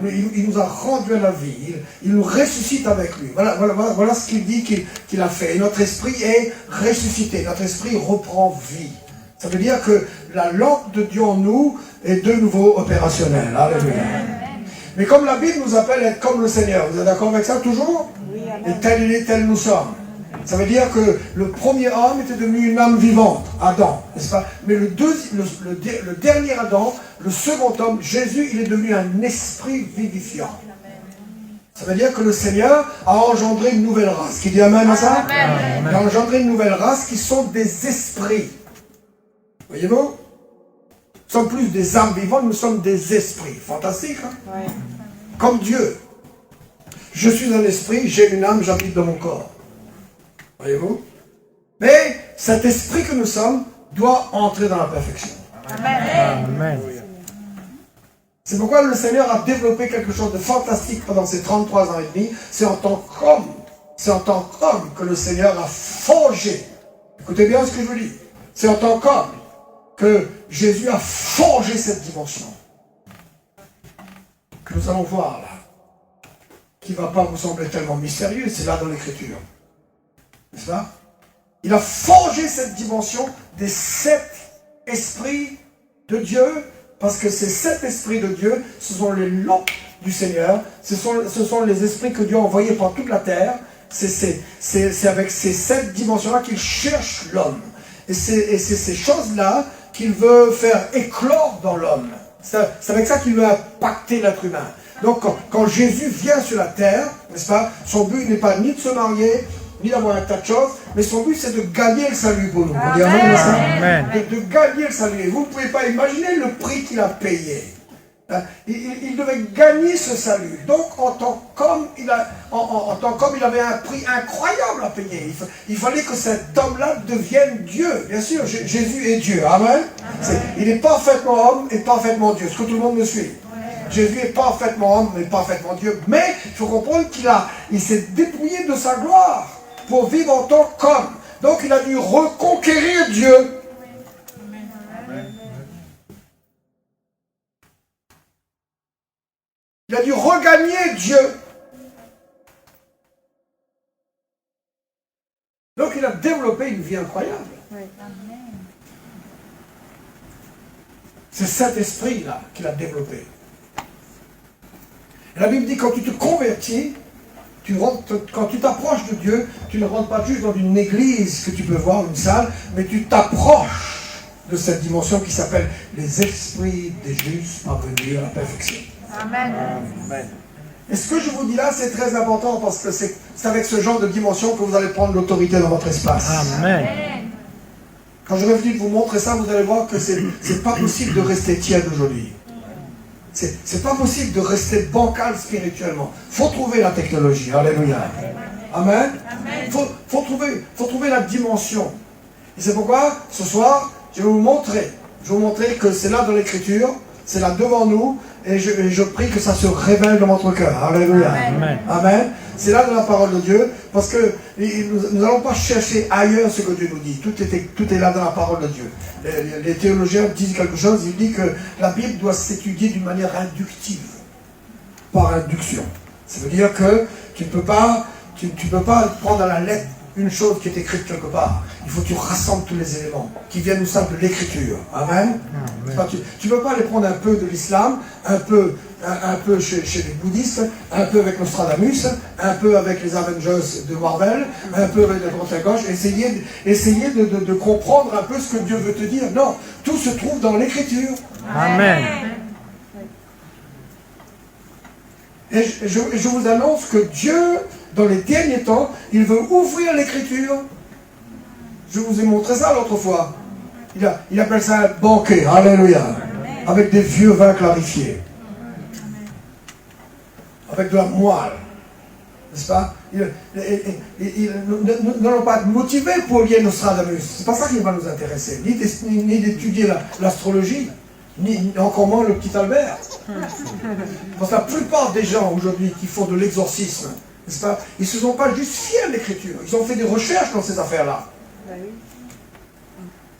Il nous a rendu à la vie. Il nous ressuscite avec lui. Voilà ce qu'il dit qu'il a fait. Et notre esprit est ressuscité. Notre esprit reprend vie. Ça veut dire que la lampe de Dieu en nous est de nouveau opérationnelle. Alléluia. Mais comme la Bible nous appelle à être comme le Seigneur, vous êtes d'accord avec ça toujours? Oui, Et tel il est, tel nous sommes. Ça veut dire que le premier homme était devenu une âme vivante, Adam, n'est-ce pas? Mais le dernier Adam, le second homme, Jésus, il est devenu un esprit vivifiant. Ça veut dire que le Seigneur a engendré une nouvelle race. Qui dit amen à ça? Amen. Il a engendré une nouvelle race qui sont des esprits. Voyez-vous? Nous sommes plus des âmes vivantes, nous sommes des esprits. Fantastique, hein? Oui. Comme Dieu. Je suis un esprit, j'ai une âme, j'habite dans mon corps. Voyez-vous? Mais cet esprit que nous sommes doit entrer dans la perfection. Amen. Amen. C'est pourquoi le Seigneur a développé quelque chose de fantastique pendant ces 33 ans et demi. C'est en tant qu'homme que le Seigneur a forgé. Écoutez bien ce que je vous dis. C'est en tant qu'homme que Jésus a forgé cette dimension. Que nous allons voir là. Qui ne va pas vous sembler tellement mystérieux, c'est là dans l'Écriture. N'est-ce pas? Il a forgé cette dimension des 7 esprits de Dieu, parce que ces 7 esprits de Dieu, ce sont les lampes du Seigneur, ce sont les esprits que Dieu a envoyés par toute la terre. C'est avec ces 7 dimensions-là qu'il cherche l'homme. Et c'est ces choses-là qu'il veut faire éclore dans l'homme. C'est avec ça qu'il veut impacter l'être humain. Donc quand Jésus vient sur la terre, n'est-ce pas, son but n'est pas ni de se marier, ni d'avoir un tas de choses, mais son but c'est de gagner le salut pour nous. On dit amen, Amen. de gagner le salut. Et vous ne pouvez pas imaginer le prix qu'il a payé. Il devait gagner ce salut. Donc en tant qu'homme, il avait un prix incroyable à payer. Il fallait que cet homme-là devienne Dieu. Bien sûr, Jésus est Dieu. Amen. Il est parfaitement homme et parfaitement Dieu. Est-ce que tout le monde me suit? Jésus est parfaitement homme et parfaitement Dieu. Mais il faut comprendre qu'il s'est dépouillé de sa gloire pour vivre en tant qu'homme. Donc il a dû reconquérir Dieu. Il a dû regagner Dieu. Donc il a développé une vie incroyable. Oui. C'est cet esprit-là qu'il a développé. Et la Bible dit, quand tu te convertis, quand tu t'approches de Dieu, tu ne rentres pas juste dans une église que tu peux voir, une salle, mais tu t'approches de cette dimension qui s'appelle les esprits des justes parvenus à la perfection. Amen. Amen. Et ce que je vous dis là, c'est très important parce que c'est avec ce genre de dimension que vous allez prendre l'autorité dans votre espace. Amen. Quand j'aurai venu vous montrer ça, vous allez voir que c'est pas possible de rester tiède aujourd'hui. C'est pas possible de rester bancal spirituellement. Il faut trouver la technologie. Alléluia. Amen. Il faut trouver la dimension. Et c'est pourquoi, ce soir, je vais vous montrer. Je vais vous montrer que c'est là dans l'Écriture, c'est là devant nous, et je prie que ça se révèle dans votre cœur. Alléluia. Amen. Amen. C'est là dans la parole de Dieu, parce que nous n'allons pas chercher ailleurs ce que Dieu nous dit. Tout est là dans la parole de Dieu. Les théologiens disent quelque chose, ils disent que la Bible doit s'étudier d'une manière inductive, par induction. Ça veut dire que tu ne peux pas prendre à la lettre une chose qui est écrite quelque part. Il faut que tu rassembles tous les éléments qui viennent nous simple de l'écriture. Amen. Tu ne peux pas les prendre un peu de l'islam, un peu chez les bouddhistes, un peu avec Nostradamus, un peu avec les Avengers de Marvel, un peu avec la droite à gauche, essayer de comprendre un peu ce que Dieu veut te dire. Non, tout se trouve dans l'écriture. Amen. Et je vous annonce que Dieu, dans les derniers temps, il veut ouvrir l'écriture. Je vous ai montré ça l'autre fois. Il appelle ça un banquet. Alléluia. Avec des vieux vins clarifiés. Avec de la moelle. N'est-ce pas? Ils n'allons pas être motivés pour lier Nostradamus. C'est pas ça qui va nous intéresser. Ni d'étudier l'astrologie, ni encore moins le petit Albert. Parce que la plupart des gens aujourd'hui qui font de l'exorcisme, n'est-ce pas? Ils ne se sont pas juste fiers de l'écriture. Ils ont fait des recherches dans ces affaires-là.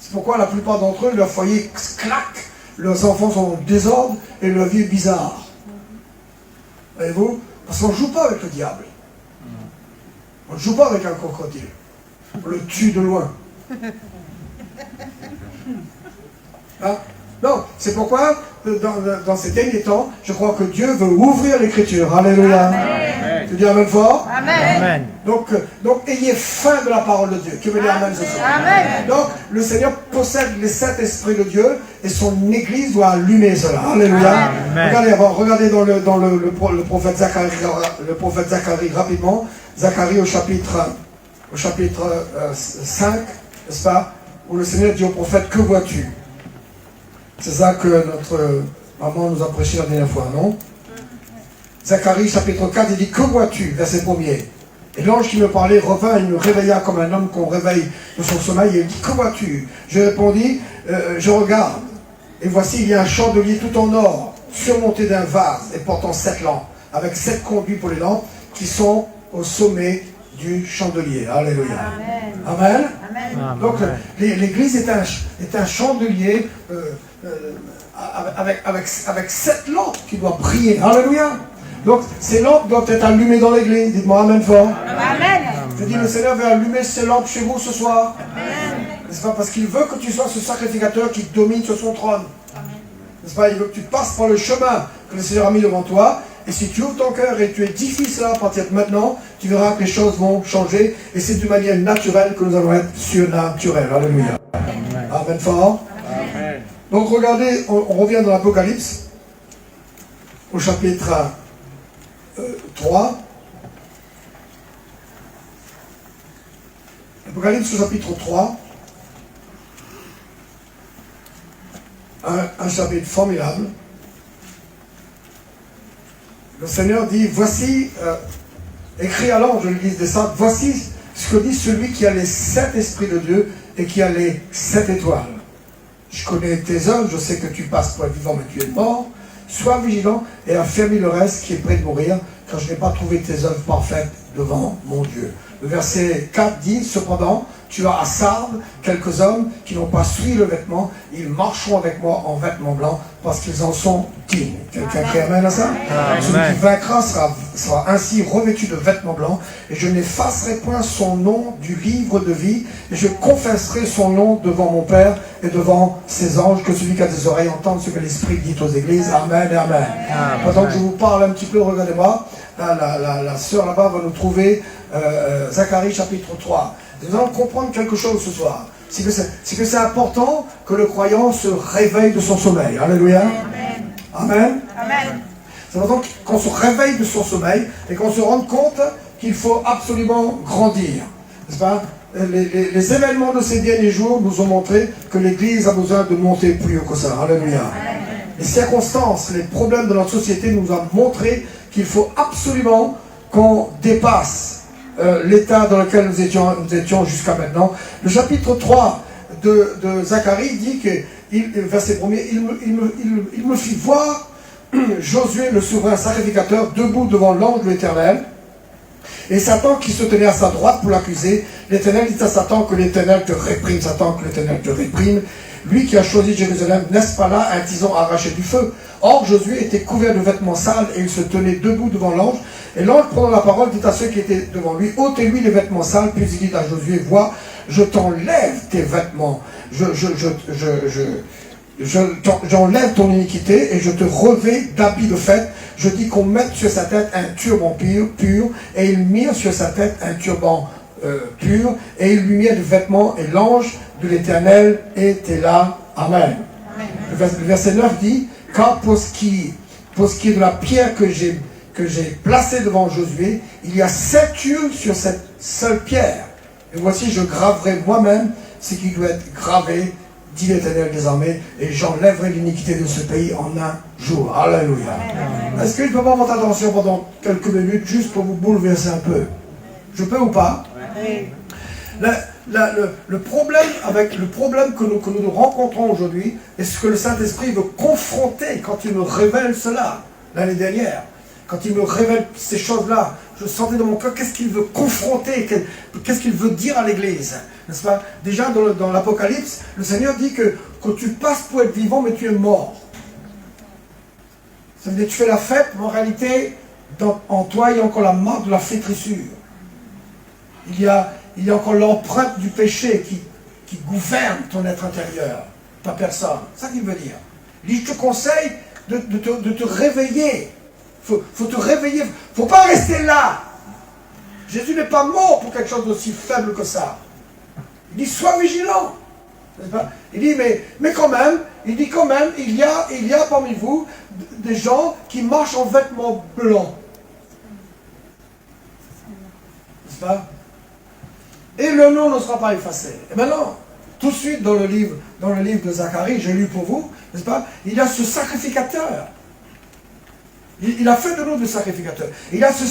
C'est pourquoi la plupart d'entre eux, leur foyer claque, leurs enfants sont en désordre et leur vie est bizarre. Voyez-vous? Parce qu'on ne joue pas avec le diable. On ne joue pas avec un crocodile. On le tue de loin. Hein? Non, c'est pourquoi, dans ces derniers temps, je crois que Dieu veut ouvrir l'écriture. Alléluia. Amen. Tu dis amen fort? Amen. Amen. Donc, ayez faim de la parole de Dieu. Qui veut dire amen ce soir? Amen. Donc, le Seigneur possède les 7 esprits de Dieu et son Église doit allumer cela. Alléluia. Amen. Regardez dans le prophète Zacharie rapidement. Zacharie au chapitre 5, n'est-ce pas? Où le Seigneur dit au prophète, que vois-tu? C'est ça que notre maman nous a prêché la dernière fois, non? Zacharie chapitre 4, il dit, que vois-tu? Verset 1er. Et l'ange qui me parlait revint, il me réveilla comme un homme qu'on réveille de son sommeil, et il dit, que vois-tu? Je répondis, je regarde, et voici il y a un chandelier tout en or, surmonté d'un vase, et portant 7 lampes, avec 7 conduits pour les lampes, qui sont au sommet du chandelier. Alléluia. Amen. Amen. Donc l'église est un chandelier avec 7 lampes qui doivent briller. Alléluia. Donc ces lampes doivent être allumées dans l'église. Dites-moi amen fort. Amen. Je dis, le Seigneur veut allumer ces lampes chez vous ce soir. N'est-ce pas? Parce qu'il veut que tu sois ce sacrificateur qui domine sur son trône. N'est-ce pas? Il veut que tu passes par le chemin que le Seigneur a mis devant toi. Et si tu ouvres ton cœur et tu es difficile à partir de maintenant, tu verras que les choses vont changer. Et c'est d'une manière naturelle que nous allons être surnaturels. Alléluia. Amen fort. Amen. Donc regardez, on revient dans l'Apocalypse, au chapitre 3. Apocalypse au chapitre 3. Un chapitre formidable. Le Seigneur dit, voici, écrit à l'ange de l'église des saints, voici ce que dit celui qui a les 7 esprits de Dieu et qui a les 7 étoiles. Je connais tes œuvres, je sais que tu passes pour être vivant, mais tu es mort. Sois vigilant et affermis le reste qui est prêt de mourir, car je n'ai pas trouvé tes œuvres parfaites devant mon Dieu. Le verset 4 dit, cependant, tu as à Sardes quelques hommes qui n'ont pas souillé le vêtement, ils marcheront avec moi en vêtements blancs parce qu'ils en sont dignes. Quelqu'un crie amen à ça? Amen. Celui qui vaincra sera ainsi revêtu de vêtements blancs, et je n'effacerai point son nom du livre de vie, et je confesserai son nom devant mon Père et devant ses anges, que celui qui a des oreilles entende ce que l'Esprit dit aux églises. Amen et amen. Pendant que je vous parle un petit peu, regardez-moi, la sœur là-bas va nous trouver Zacharie chapitre 3. Nous allons comprendre quelque chose ce soir. C'est que c'est important que le croyant se réveille de son sommeil. Alléluia. Amen. Amen. C'est important qu'on se réveille de son sommeil et qu'on se rende compte qu'il faut absolument grandir. N'est-ce pas? Les événements de ces derniers jours nous ont montré que l'Église a besoin de monter plus haut que ça. Alléluia. Les circonstances, les problèmes de notre société nous ont montré qu'il faut absolument qu'on dépasse l'état dans lequel nous étions jusqu'à maintenant. Le chapitre 3 de Zacharie dit que, verset 1er, il me fit voir Josué, le souverain sacrificateur, debout devant l'ange de l'Éternel, et Satan qui se tenait à sa droite pour l'accuser. L'Éternel dit à Satan, que l'Éternel te réprime, Satan, que l'Éternel te réprime. Lui qui a choisi Jérusalem, n'est-ce pas là un tison arraché du feu? Or, Josué était couvert de vêtements sales et il se tenait debout devant l'ange. Et l'ange, prenant la parole, dit à ceux qui étaient devant lui, ôtez-lui les vêtements sales. Puis il dit à Josué, vois, je t'enlève tes vêtements. J'enlève ton iniquité et je te revêts d'habits de fête. Je dis qu'on mette sur sa tête un turban pur, et ils mirent sur sa tête un turban pur, et ils lui mirent des vêtements, et l'ange de l'Éternel était là. Amen. Amen. Le verset 9 dit, car pour ce qui est de la pierre que j'ai placée devant Josué, il y a 7 yeux sur cette seule pierre. Et voici, je graverai moi-même ce qui doit être gravé dit l'Éternel des armées, et j'enlèverai l'iniquité de ce pays en un jour. Alléluia. Est-ce que je peux avoir votre attention pendant quelques minutes, juste pour vous bouleverser un peu? Je peux ou pas? Le problème que nous rencontrons aujourd'hui, et ce que le Saint-Esprit veut confronter quand il me révèle cela, l'année dernière, quand il me révèle ces choses-là, je sentais dans mon cœur qu'est-ce qu'il veut confronter, qu'est-ce qu'il veut dire à l'Église, n'est-ce pas? Déjà dans l'Apocalypse, le Seigneur dit que tu passes pour être vivant, mais tu es mort. Ça veut dire que tu fais la fête, mais en réalité, en toi, il y a encore la marque de la flétrissure. Il y a encore l'empreinte du péché qui gouverne ton être intérieur, pas personne. C'est ça qu'il veut dire. Il dit, je te conseille de te réveiller. Faut te réveiller. Il ne faut pas rester là. Jésus n'est pas mort pour quelque chose d'aussi faible que ça. Il dit, sois vigilant. N'est-ce pas? Il dit, mais quand même, il y a parmi vous des gens qui marchent en vêtements blancs. N'est-ce pas? Et le nom ne sera pas effacé. Et maintenant, tout de suite dans le livre de Zacharie, j'ai lu pour vous, n'est-ce pas? Il y a ce sacrificateur. Il a fait de nous des sacrificateurs. Il y a ce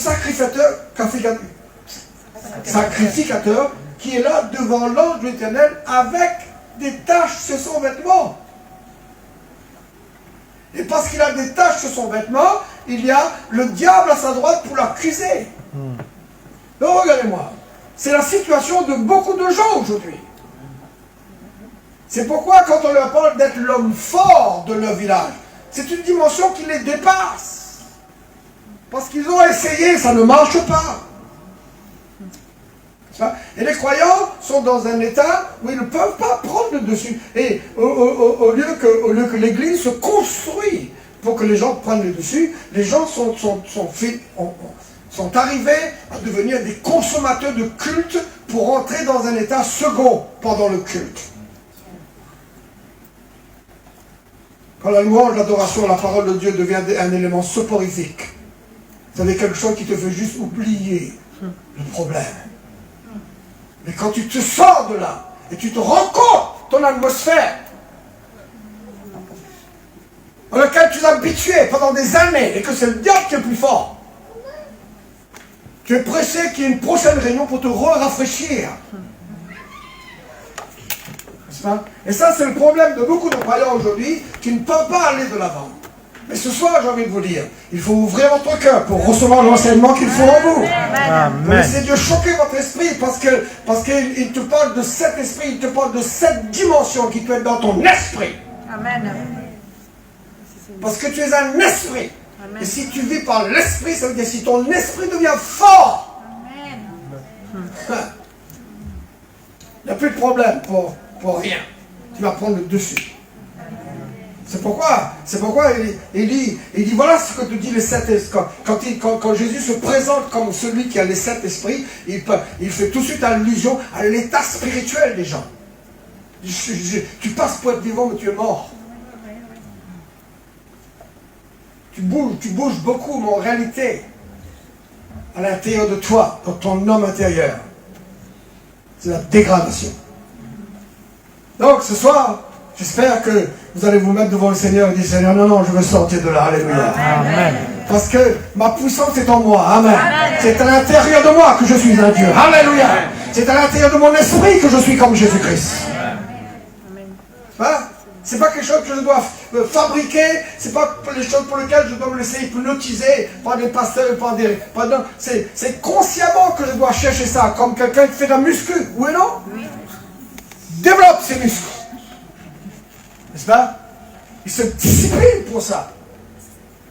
sacrificateur qui est là devant l'ange de l'Éternel avec des taches sur son vêtement. Et parce qu'il a des taches sur son vêtement, il y a le diable à sa droite pour l'accuser. Donc regardez-moi. C'est la situation de beaucoup de gens aujourd'hui. C'est pourquoi quand on leur parle d'être l'homme fort de leur village, c'est une dimension qui les dépasse. Parce qu'ils ont essayé, ça ne marche pas. Et les croyants sont dans un état où ils ne peuvent pas prendre le dessus. Et au lieu que l'Église se construit pour que les gens prennent le dessus, les gens sont arrivés à devenir des consommateurs de culte pour entrer dans un état second pendant le culte. Quand la louange, l'adoration, la parole de Dieu devient un élément soporifique, c'est quelque chose qui te fait juste oublier le problème. Mais quand tu te sors de là, et tu te rends compte ton atmosphère, dans laquelle tu es habitué pendant des années, et que c'est le diable qui est le plus fort, tu es pressé qu'il y ait une prochaine réunion pour te rafraîchir. N'est-ce pas? Et ça, c'est le problème de beaucoup de croyants aujourd'hui qui ne peuvent pas aller de l'avant. Mais ce soir, j'ai envie de vous dire, il faut ouvrir votre cœur pour recevoir l'enseignement qu'il faut en vous. Pour laisser Dieu choquer votre esprit parce qu'il te parle de cet esprit, il te parle de cette dimension qui peut être dans ton esprit. Amen. Parce que tu es un esprit. Amen. Et si tu vis par l'esprit, ça veut dire si ton esprit devient fort, il n'y a plus de problème pour rien. Tu vas prendre le dessus. C'est pourquoi il dit voilà ce que te dit les 7 esprits. Quand Jésus se présente comme celui qui a les 7 esprits, il fait tout de suite allusion à l'état spirituel des gens. Tu passes pour être vivant, mais tu es mort. Tu bouges beaucoup, mais en réalité, à l'intérieur de toi, dans ton homme intérieur, c'est la dégradation. Donc ce soir, j'espère que vous allez vous mettre devant le Seigneur et dire, Seigneur, non, je veux sortir de là. Alléluia. Amen. Parce que ma puissance est en moi. Amen. C'est à l'intérieur de moi que je suis un Dieu. Alléluia. C'est à l'intérieur de mon esprit que je suis comme Jésus-Christ. Hein? C'est pas quelque chose que je dois fabriquer. C'est pas les choses pour lesquelles je dois me laisser hypnotiser par des pasteurs, c'est consciemment que je dois chercher ça. Comme quelqu'un qui fait de la muscu. Oui ou non? Oui. Développe ses muscles. N'est-ce pas? Il se discipline pour ça.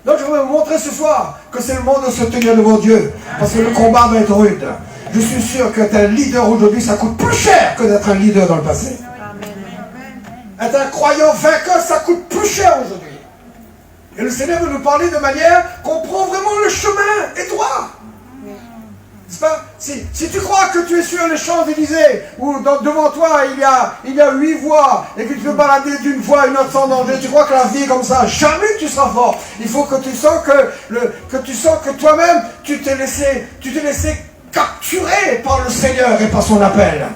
Donc je vais vous montrer ce soir que c'est le moment de se tenir devant Dieu. Parce que le combat va être rude. Je suis sûr qu'être un leader aujourd'hui, ça coûte plus cher que d'être un leader dans le passé. Être un croyant vainqueur, ça coûte plus cher aujourd'hui. Et le Seigneur veut nous parler de manière qu'on prend vraiment le chemin étroit. N'est-ce pas? Si tu crois que tu es sur les Champs-Élysées, où devant toi il y a 8 voies, et que tu peux balader d'une voie à une autre sans danger, tu crois que la vie est comme ça, jamais tu seras fort. Il faut que tu sens que toi-même, tu t'es laissé capturer par le Seigneur et par son appel.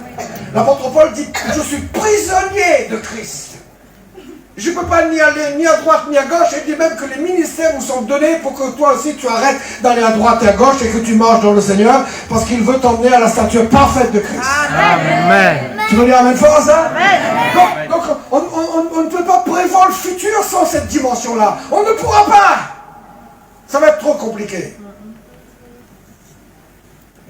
L'apôtre Paul dit, je suis prisonnier de Christ. Je ne peux pas ni aller ni à droite ni à gauche. Et dit même que les ministères vous sont donnés pour que toi aussi tu arrêtes d'aller à droite et à gauche et que tu marches dans le Seigneur parce qu'il veut t'emmener à la stature parfaite de Christ. Amen. Tu veux dire amen fort à ça? Donc on ne peut pas prévoir le futur sans cette dimension-là. On ne pourra pas. Ça va être trop compliqué.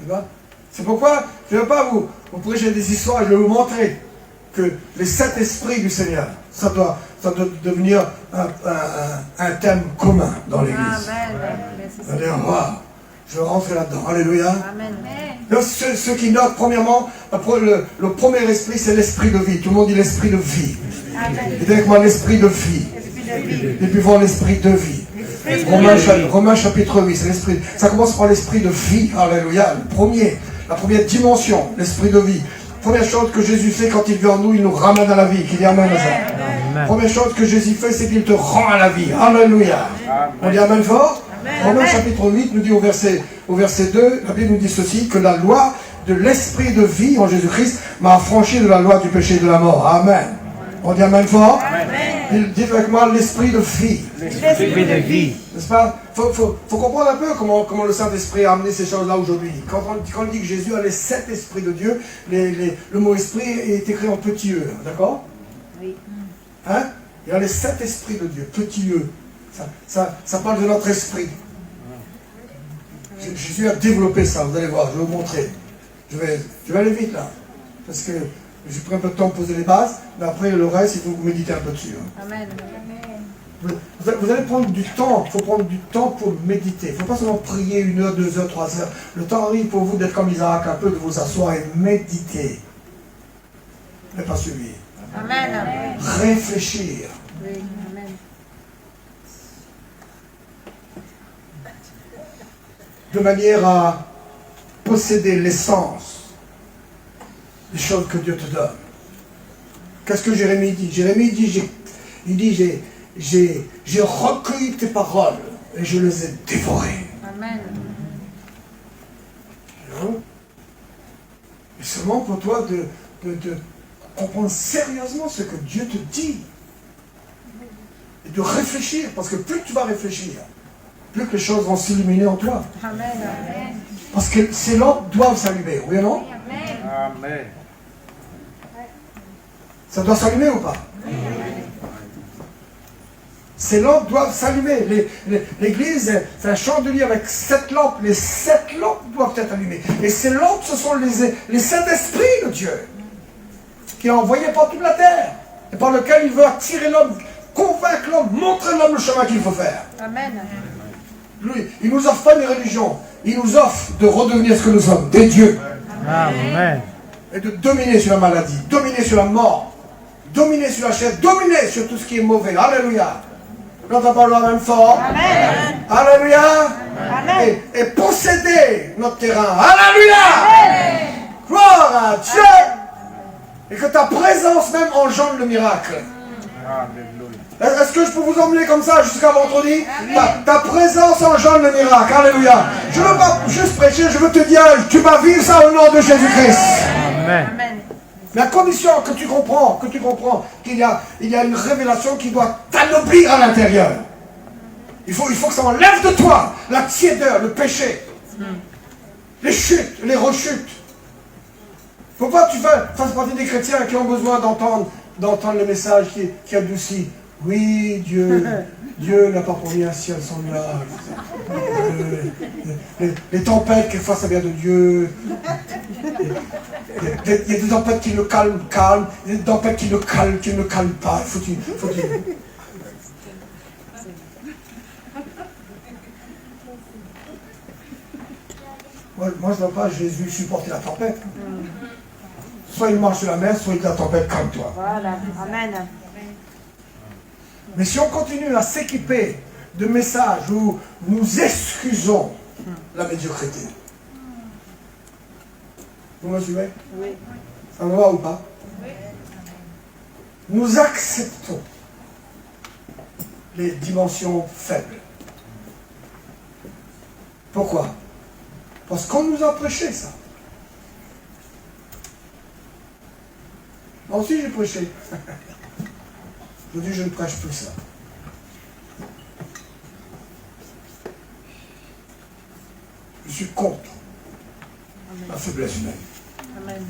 Eh ben, c'est pourquoi je ne vais pas vous prêcher des histoires, je vais vous montrer que les 7 esprits du Seigneur, ça doit devenir un thème commun dans l'Église. Allez, je vais rentrer là-dedans. Alléluia. Donc, ceux qui notent, premièrement, le premier esprit, c'est l'esprit de vie. Tout le monde dit l'esprit de vie. Dites avec moi l'esprit de vie. Et puis voir l'esprit de vie. Romains chapitre 8, c'est l'esprit. Ça commence par l'esprit de vie. Alléluia. La première dimension, l'esprit de vie. Première chose que Jésus fait quand il vient en nous, il nous ramène à la vie. Qu'il dit amen à ça. Première chose que Jésus fait, c'est qu'il te rend à la vie. Alléluia. On dit amen fort. Romains chapitre 8 nous dit au verset 2, la Bible nous dit ceci, que la loi de l'esprit de vie en Jésus-Christ m'a affranchi de la loi du péché et de la mort. Amen. On dit amen fort. Dites avec moi l'esprit de vie. L'esprit de vie. N'est-ce pas? Faut comprendre un peu comment le Saint-Esprit a amené ces choses-là aujourd'hui. Quand on dit que Jésus a les 7 esprits de Dieu, le mot esprit est écrit en petit e. D'accord? Oui. Hein? Il y a les 7 esprits de Dieu, petit e. Ça parle de notre esprit. Jésus a développé ça, vous allez voir, je vais vous montrer. Je vais aller vite là. Parce que j'ai pris un peu de temps pour poser les bases, mais après le reste, il faut que vous méditez un peu dessus. Hein. Amen. Vous allez prendre du temps, il faut prendre du temps pour méditer. Il ne faut pas seulement prier 1 heure, 2 heures, 3 heures. Le temps arrive pour vous d'être comme Isaac, un peu de vous asseoir et méditer. Ne pas suivre. Amen. Réfléchir. Oui, amen. De manière à posséder l'essence des choses que Dieu te donne. Qu'est-ce que Jérémie dit? Jérémie dit, j'ai recueilli tes paroles et je les ai dévorées. Amen. Et seulement pour toi de comprendre sérieusement ce que Dieu te dit. Et de réfléchir, parce que plus tu vas réfléchir, plus que les choses vont s'illuminer en toi. Amen. Parce que ces lampes doivent s'allumer, oui ou non? Amen. Ça doit s'allumer ou pas? Ces lampes doivent s'allumer. L'église, c'est un chandelier avec 7 lampes. Les 7 lampes doivent être allumées. Et ces lampes, ce sont les 7 esprits de Dieu qui a envoyé par toute la terre et par lequel il veut attirer l'homme, convaincre l'homme, montrer l'homme le chemin qu'il faut faire. Amen. Lui, il nous offre pas une religion. Il nous offre de redevenir ce que nous sommes, des dieux. Amen. Et de dominer sur la maladie, dominer sur la mort, dominer sur la chair, dominer sur tout ce qui est mauvais. Alléluia. Quand on parle même fort. Amen. Alléluia. Amen. Et posséder notre terrain. Alléluia. Gloire à Dieu. Et que ta présence même engendre le miracle. Est-ce que je peux vous emmener comme ça jusqu'à vendredi? Ta présence engendre le miracle. Alléluia. Je ne veux pas juste prêcher, je veux te dire, tu vas vivre ça au nom de Jésus-Christ. Amen. Amen. Mais à condition que tu comprends qu'il y a une révélation qui doit t'anoblir à l'intérieur. Il faut que ça enlève de toi la tiédeur, le péché, les chutes, les rechutes. Il ne faut pas que tu fasses partie des chrétiens qui ont besoin d'entendre le message qui adoucit. Oui, Dieu n'a pas promis un ciel sans nuages. Les tempêtes, quelquefois, ça vient de Dieu. Il y a des tempêtes qui le calment. Il y a des tempêtes qui ne calment pas. Moi, je ne vois pas Jésus supporter la tempête. Soit il marche sur la mer, soit il dit la tempête, calme-toi. Voilà. Amen. Mais si on continue à s'équiper de messages où nous excusons la médiocrité, vous me suivez? Oui. Ça me va ou pas? Oui. Nous acceptons les dimensions faibles. Pourquoi? Parce qu'on nous a prêché ça. Moi aussi j'ai prêché. Aujourd'hui, je ne prêche plus ça. Je suis contre la faiblesse humaine. Amen.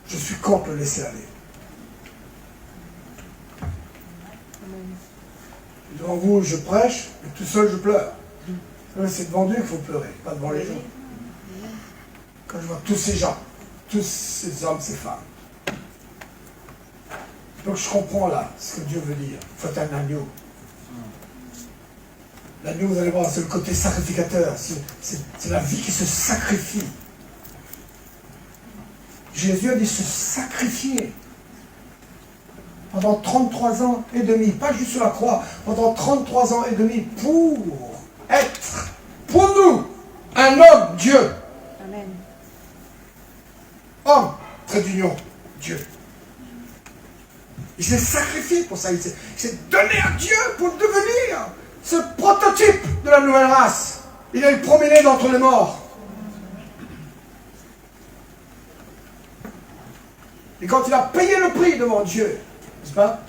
Je suis contre le laisser aller. Devant vous, je prêche, mais tout seul, je pleure. C'est devant Dieu qu'il faut pleurer, pas devant les gens. Quand je vois tous ces gens, tous ces hommes, ces femmes. Donc je comprends là ce que Dieu veut dire. Il faut être un agneau. L'agneau, vous allez voir, c'est le côté sacrificateur. C'est la vie qui se sacrifie. Jésus a dit se sacrifier. Pendant 33 ans et demi, pas juste sur la croix, pendant 33 ans et demi, pour être, pour nous, un homme, Dieu. Amen. Homme, trait d'union, Dieu. Il s'est sacrifié pour ça, il s'est donné à Dieu pour devenir ce prototype de la nouvelle race. Il est le premier-né d'entre les morts. Et quand il a payé le prix devant Dieu, n'est-ce pas?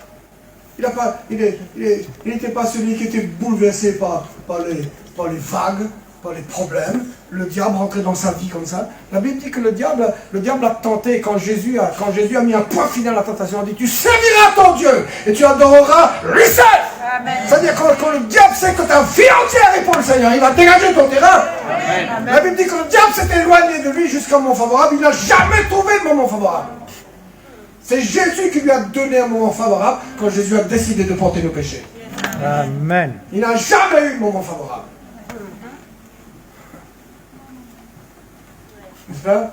Il n'était pas celui qui était bouleversé par les vagues, par les problèmes. Le diable rentrait dans sa vie comme ça. La Bible dit que le diable l'a tenté quand Jésus a mis un point final à la tentation. Il dit, tu serviras ton Dieu et tu adoreras lui seul. C'est-à-dire quand le diable sait que ta vie entière est pour le Seigneur, il va dégager ton terrain. Amen. La Bible dit que le diable s'est éloigné de lui jusqu'à un moment favorable. Il n'a jamais trouvé de moment favorable. C'est Jésus qui lui a donné un moment favorable quand Jésus a décidé de porter nos péchés. Amen. Il n'a jamais eu de moment favorable. N'est-ce pas?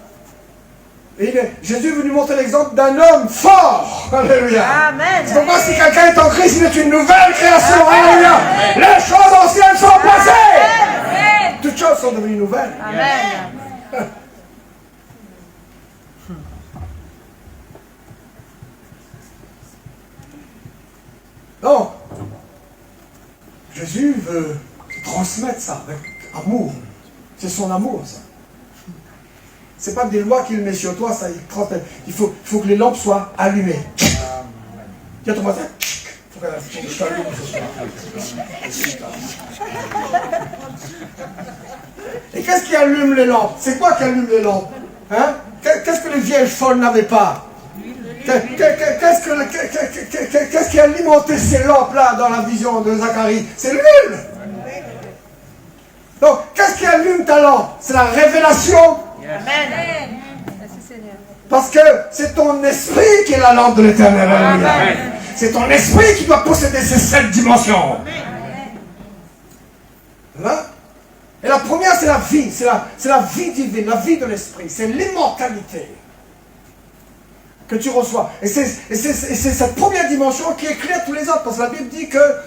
Et Jésus veut nous montrer l'exemple d'un homme fort. Alléluia. Amen. C'est pourquoi si quelqu'un est en Christ, il est une nouvelle création. Alléluia. Les choses anciennes sont passées. Toutes choses sont devenues nouvelles. Amen. Donc, Jésus veut transmettre ça avec amour. C'est son amour, ça. C'est pas des lois qu'il met sur toi, ça, il faut que les lampes soient allumées. Dis à ton voisin, il faut que je t'allume ce soir. Et qu'est-ce qui allume les lampes? C'est quoi qui allume les lampes? Hein? Qu'est-ce que les vieilles folles n'avaient pas? Qu'est-ce qui alimentait ces lampes-là dans la vision de Zacharie? C'est l'huile. Donc, qu'est-ce qui allume ta lampe? C'est la révélation. Amen. Merci Seigneur. Parce que c'est ton esprit qui est la lampe de l'Éternel. C'est ton esprit qui doit posséder ces 7 dimensions. Là. Et la première, c'est la vie. C'est la vie divine, la vie de l'esprit. C'est l'immortalité que tu reçois. Et c'est cette première dimension qui éclaire tous les autres. Parce que la Bible dit que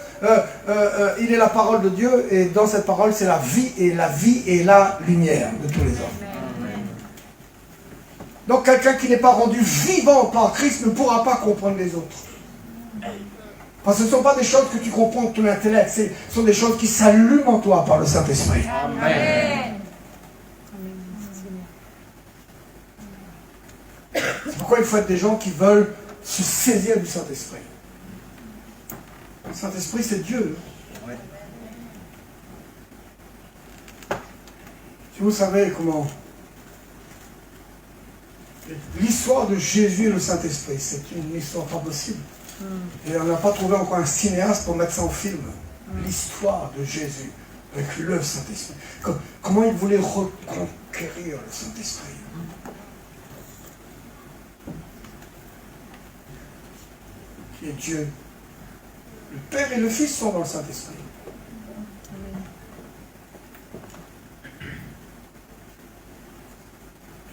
il est la parole de Dieu. Et dans cette parole, c'est la vie. Et la vie est la lumière de tous les hommes. Donc quelqu'un qui n'est pas rendu vivant par Christ ne pourra pas comprendre les autres. Parce que ce ne sont pas des choses que tu comprends de ton intellect, ce sont des choses qui s'allument en toi par le Saint-Esprit. Amen. C'est pourquoi il faut être des gens qui veulent se saisir du Saint-Esprit. Le Saint-Esprit, c'est Dieu. Si vous savez comment... L'histoire de Jésus et le Saint-Esprit, c'est une histoire pas possible. Et on n'a pas trouvé encore un cinéaste pour mettre ça en film. L'histoire de Jésus avec le Saint-Esprit. Comment il voulait reconquérir le Saint-Esprit. Qui est Dieu. Le Père et le Fils sont dans le Saint-Esprit.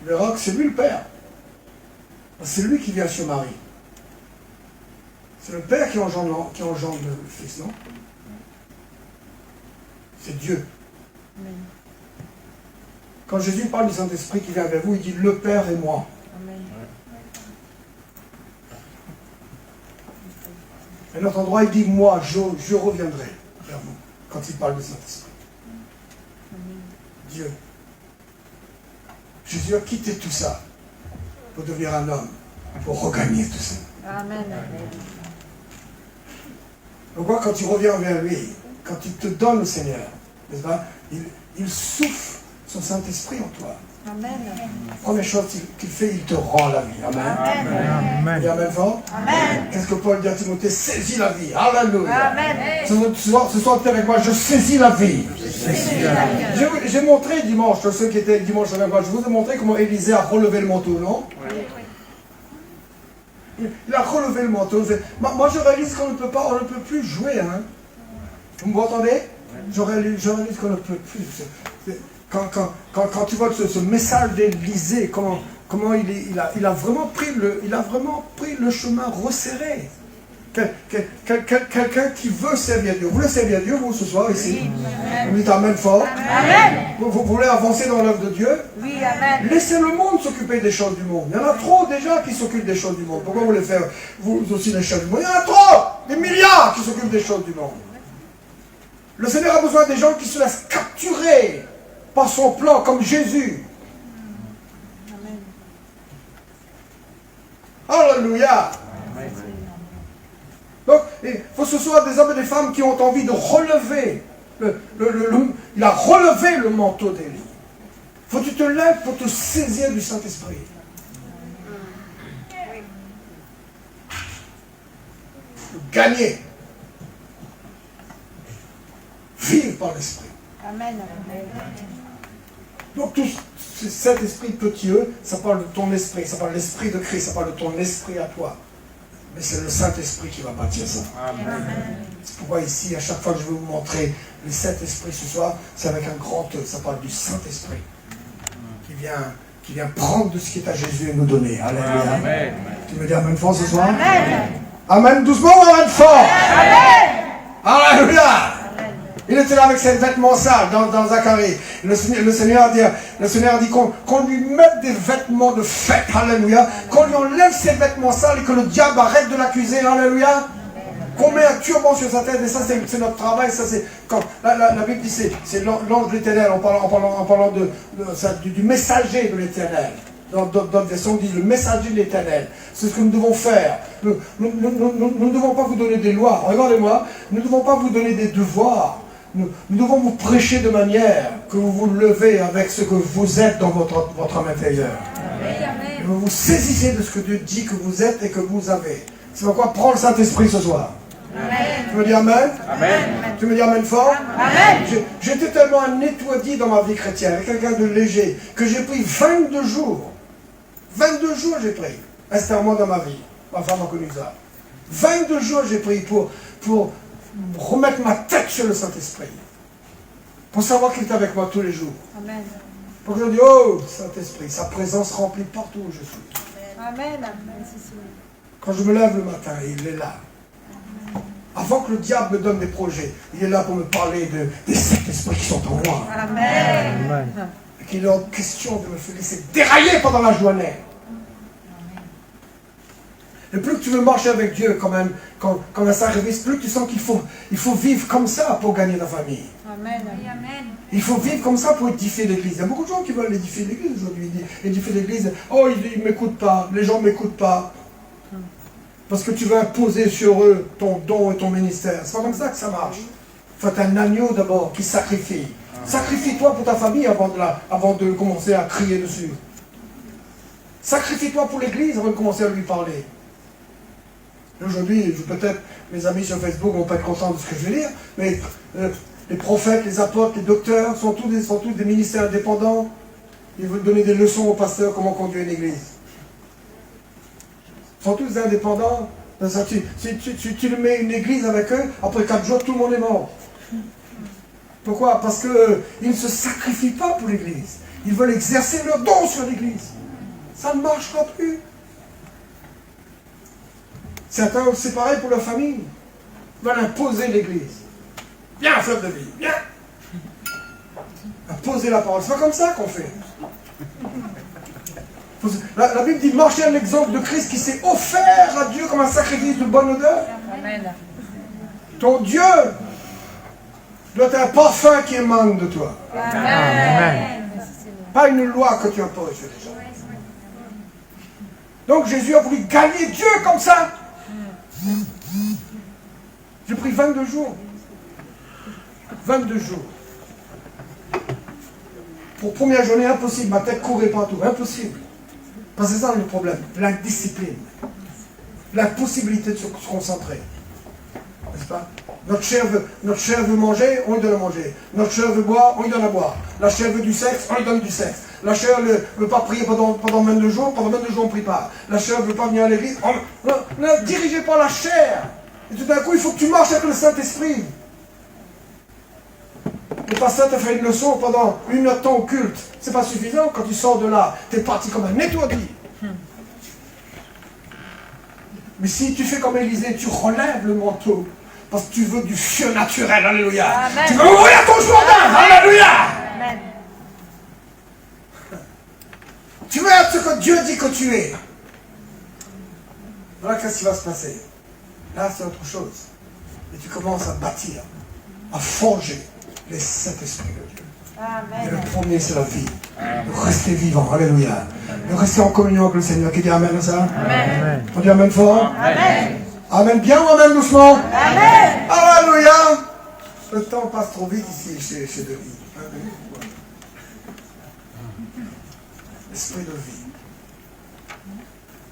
Tu verras que c'est lui le Père. C'est lui qui vient sur Marie. C'est le Père qui engendre le Fils, non? C'est Dieu. Amen. Quand Jésus parle du Saint-Esprit qui vient vers vous, il dit le Père et moi. Amen. À un autre endroit, il dit moi, je reviendrai vers vous. Quand il parle du Saint-Esprit. Dieu. Jésus a quitté tout ça pour devenir un homme, pour regagner tout ça. Amen. Pourquoi quand tu reviens vers lui, quand il te donne le Seigneur, n'est-ce pas, il souffle son Saint-Esprit en toi. Amen. Première chose qu'il fait, il te rend la vie. Amen. Amen. Et en même temps, Amen. qu'est-ce que Paul dit à Timothée? Saisis la vie. Alléluia. Amen. Ce soir, tu es avec moi, je saisis la vie. J'ai montré dimanche, ceux qui étaient dimanche avec moi, je vous ai montré comment Élisée a relevé le manteau, non? Il a relevé le manteau. Moi, je réalise qu'on ne peut pas, on ne peut plus jouer. Hein. Vous m'entendez? Je réalise qu'on ne peut plus. Quand tu vois ce message d'Élisée, comment il a vraiment pris le chemin resserré. Quelqu'un qui veut servir Dieu. Vous voulez servir Dieu, vous, ce soir, ici? Vous dites Amen fort. Amen. Vous voulez avancer dans l'œuvre de Dieu? Oui, amen. Laissez le monde s'occuper des choses du monde. Il y en a trop déjà qui s'occupent des choses du monde. Pourquoi vous voulez faire, vous aussi, des choses du monde? Il y en a trop! Des milliards qui s'occupent des choses du monde. Le Seigneur a besoin des gens qui se laissent capturer par son plan, comme Jésus. Alléluia! Donc, il faut que ce soit des hommes et des femmes qui ont envie de relever. Il a relevé le manteau d'Élie. Il faut que tu te lèves pour te saisir du Saint-Esprit. Gagner. Vivre par l'Esprit. Amen. Donc tout cet esprit petit, ça parle de ton esprit, ça parle de l'esprit de Christ, ça parle de ton esprit à toi. Mais c'est le Saint-Esprit qui va bâtir ça. Amen. C'est pourquoi ici, à chaque fois que je vais vous montrer le Saint-Esprit ce soir, c'est avec un grand E, ça parle du Saint-Esprit qui vient prendre de ce qui est à Jésus et nous donner. Alléluia. Amen. Tu me dis Amen fort ce soir? Amen. Amen doucement ou Amen fort? Amen. Alléluia. Il était là avec ses vêtements sales dans Zacharie. Le Seigneur a dit qu'on lui mette des vêtements de fête. Alléluia. Qu'on lui enlève ses vêtements sales et que le diable arrête de l'accuser. Alléluia. Qu'on met un turban sur sa tête. Et ça, c'est notre travail. Ça, c'est quand la Bible dit c'est l'ange de l'Éternel en parlant du messager de l'Éternel. Dans d'autres versions, on dit le messager de l'Éternel. C'est ce que nous devons faire. Nous ne devons pas vous donner des lois. Regardez-moi. Nous ne devons pas vous donner des devoirs. Nous devons vous prêcher de manière que vous vous levez avec ce que vous êtes dans votre intérieur. Et vous vous saisissez de ce que Dieu dit que vous êtes et que vous avez. C'est pourquoi prends le Saint-Esprit ce soir. Amen. Tu me dis Amen? Amen. Tu me dis Amen fort? Amen. J'étais tellement un étourdi dans ma vie chrétienne, quelqu'un de léger, que j'ai pris 22 jours. 22 jours j'ai pris. C'était un mois dans ma vie. Ma femme a connu ça. 22 jours j'ai pris pour remettre ma tête sur le Saint-Esprit. Pour savoir qu'il est avec moi tous les jours. Amen. Pour que je dise, oh Saint-Esprit, sa présence remplit partout où je suis. Amen. Quand je me lève le matin, il est là. Avant que le diable me donne des projets, il est là pour me parler des Saint-Esprits qui sont en moi. Amen. Amen. Et qu'il est en question de me laisser dérailler pendant la journée. Et plus que tu veux marcher avec Dieu quand un sacrifice, plus tu sens qu'il faut vivre comme ça pour gagner la famille. Amen. Il faut vivre comme ça pour édifier l'église. Il y a beaucoup de gens qui veulent édifier l'église aujourd'hui. Édifier l'église, oh, ils ne m'écoutent pas, les gens ne m'écoutent pas. Parce que tu veux imposer sur eux ton don et ton ministère. C'est pas comme ça que ça marche. Il faut être un agneau d'abord qui sacrifie. Sacrifie-toi pour ta famille avant de commencer à crier dessus. Sacrifie-toi pour l'église avant de commencer à lui parler. Aujourd'hui, peut-être mes amis sur Facebook vont pas être contents de ce que je vais dire, mais les prophètes, les apôtres, les docteurs sont tous des ministères indépendants. Ils veulent donner des leçons aux pasteurs comment conduire une église. Ils sont tous indépendants. Tu mets une église avec eux, après 4 jours, tout le monde est mort. Pourquoi? Parce qu'ils ne se sacrifient pas pour l'église. Ils veulent exercer leur don sur l'église. Ça ne marchera plus. Certains, c'est pareil pour leur famille. Ils veulent imposer l'église. Viens, fleuve de vie, viens. Imposer la parole. C'est pas comme ça qu'on fait. La Bible dit, marchez à l'exemple de Christ qui s'est offert à Dieu comme un sacrifice de bonne odeur. Amen. Ton Dieu doit être un parfum qui émane de toi. Amen. pas une loi que tu imposes sur les gens. Donc Jésus a voulu gagner Dieu comme ça. J'ai pris 22 jours. 22 jours. Pour première journée, impossible. Ma tête courait partout. Impossible. Parce que c'est ça le problème. L'indiscipline. L'impossibilité de se concentrer. N'est-ce pas? Notre chair veut manger, on lui donne à manger. Notre chair veut boire, on lui donne à boire. La chair veut du sexe, on lui donne du sexe. La chair ne veut pas prier pendant 22 jours, pendant 22 jours on ne prie pas. La chair ne veut pas venir à l'église. On est dirigé par la chair. Et tout d'un coup, il faut que tu marches avec le Saint-Esprit. Le pasteur t'a fait une leçon pendant 1 heure de temps au culte. C'est pas suffisant. Quand tu sors de là, tu es parti comme un étourdi. Mais si tu fais comme Élisée, tu relèves le manteau. Parce que tu veux du feu naturel. Alléluia. Amen. Tu veux ouvrir ton Jourdain. Alléluia. Amen. Tu veux être ce que Dieu dit que tu es. Voilà qu'est-ce qui va se passer. Là, c'est autre chose. Et tu commences à bâtir, à forger les Saint-Esprit de Dieu. Et le Amen. premier, c'est la vie. De rester vivant. Alléluia. De rester en communion avec le Seigneur. Qui dit Amen à ça? Amen. On dit Amen fort? Amen. Amen bien ou Amen doucement? Amen. Alléluia. Le temps passe trop vite ici chez Denis. L'esprit de vie.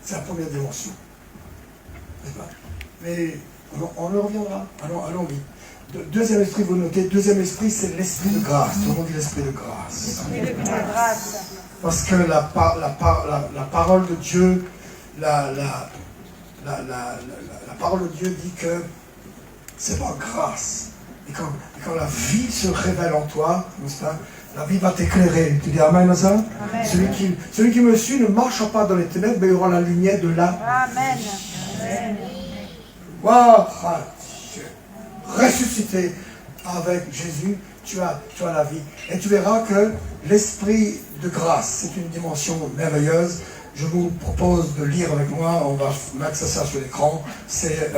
C'est la première dimension. N'est-ce pas? Mais on y reviendra. Allons vite. Deuxième esprit, vous notez, deuxième esprit, c'est l'esprit de grâce. Tout le monde dit l'esprit de grâce. Grâce. Parce que la parole de Dieu, la parole de Dieu dit que c'est par grâce. Et quand la vie se révèle en toi, n'est-ce pas, la vie va t'éclairer. Tu dis Amen à ça? Amen. Celui qui me suit ne marchera pas dans les ténèbres, mais il aura la lumière de la Amen. Amen. gloire à Dieu. Ressuscité avec Jésus, tu as la vie. Et tu verras que l'esprit de grâce, c'est une dimension merveilleuse. Je vous propose de lire avec moi, on va mettre ça sur l'écran. C'est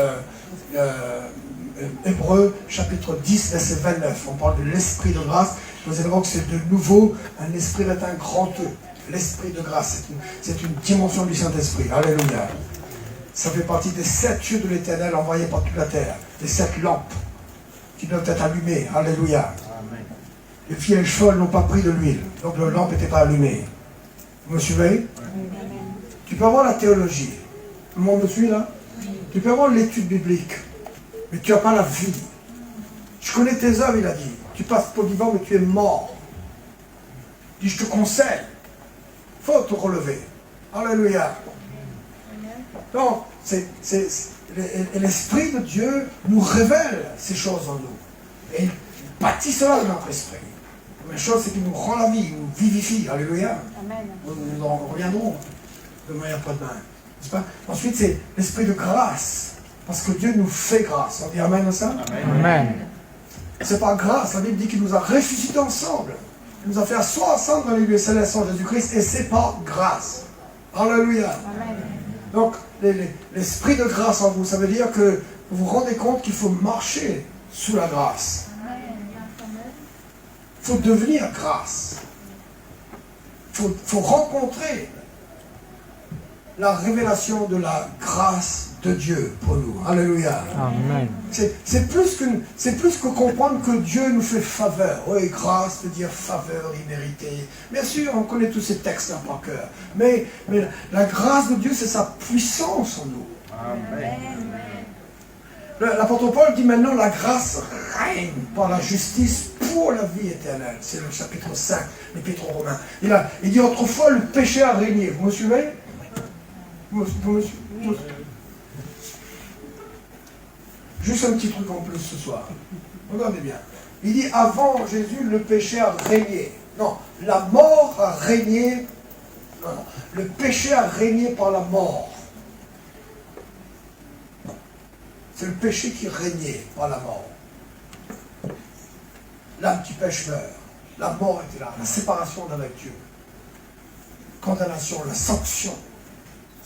Hébreux chapitre 10, verset 29. On parle de l'esprit de grâce. Nous allez voir que c'est de nouveau un esprit latin grand E. L'esprit de grâce, c'est une dimension du Saint-Esprit. Alléluia. Ça fait partie des 7 yeux de l'Éternel envoyés par toute la terre. Les 7 lampes qui doivent être allumées. Alléluia. Amen. Les vieilles folles n'ont pas pris de l'huile. Donc la lampe n'était pas allumée. Vous me suivez? Tu peux avoir la théologie. Tout le monde me suit là? Tu peux avoir l'étude biblique. Mais tu n'as pas la vie. Je connais tes œuvres, il a dit. Tu passes pour vivant, mais tu es mort. Il dit, je te conseille. Il faut te relever. Alléluia. Donc, l'Esprit de Dieu nous révèle ces choses en nous. Et il bâtit cela dans notre esprit. La première chose, c'est qu'il nous rend la vie, il nous vivifie. Alléluia. Amen. Nous en reviendrons demain après-demain. N'est-ce pas? Ensuite, c'est l'esprit de grâce. Parce que Dieu nous fait grâce. On dit Amen à ça? Amen. C'est par grâce. La Bible dit qu'il nous a ressuscités ensemble. Il nous a fait asseoir ensemble dans les lieux célestes en Jésus-Christ. Et c'est par grâce. Alléluia. Amen. Donc, l'esprit de grâce en vous, ça veut dire que vous vous rendez compte qu'il faut marcher sous la grâce. Il faut devenir grâce. Il faut rencontrer la révélation de la grâce de Dieu pour nous. Alléluia. Amen. C'est plus que comprendre que Dieu nous fait faveur. Oui, grâce veut dire faveur imméritée. Bien sûr, on connaît tous ces textes-là par cœur. Mais la grâce de Dieu, c'est sa puissance en nous. Amen. L'apôtre Paul dit maintenant la grâce règne par la justice pour la vie éternelle. C'est le chapitre 5, l'épître aux Romains. Il dit autrefois le péché a régné. Vous me suivez? Vous me suivez? Juste un petit truc en plus ce soir. Regardez bien. Il dit avant Jésus, le péché a régné. Non, la mort a régné. Non, le péché a régné par la mort. C'est le péché qui régnait par la mort. L'âme qui pêche meurt. La mort était là. La séparation d'avec Dieu. Condamnation, la sanction.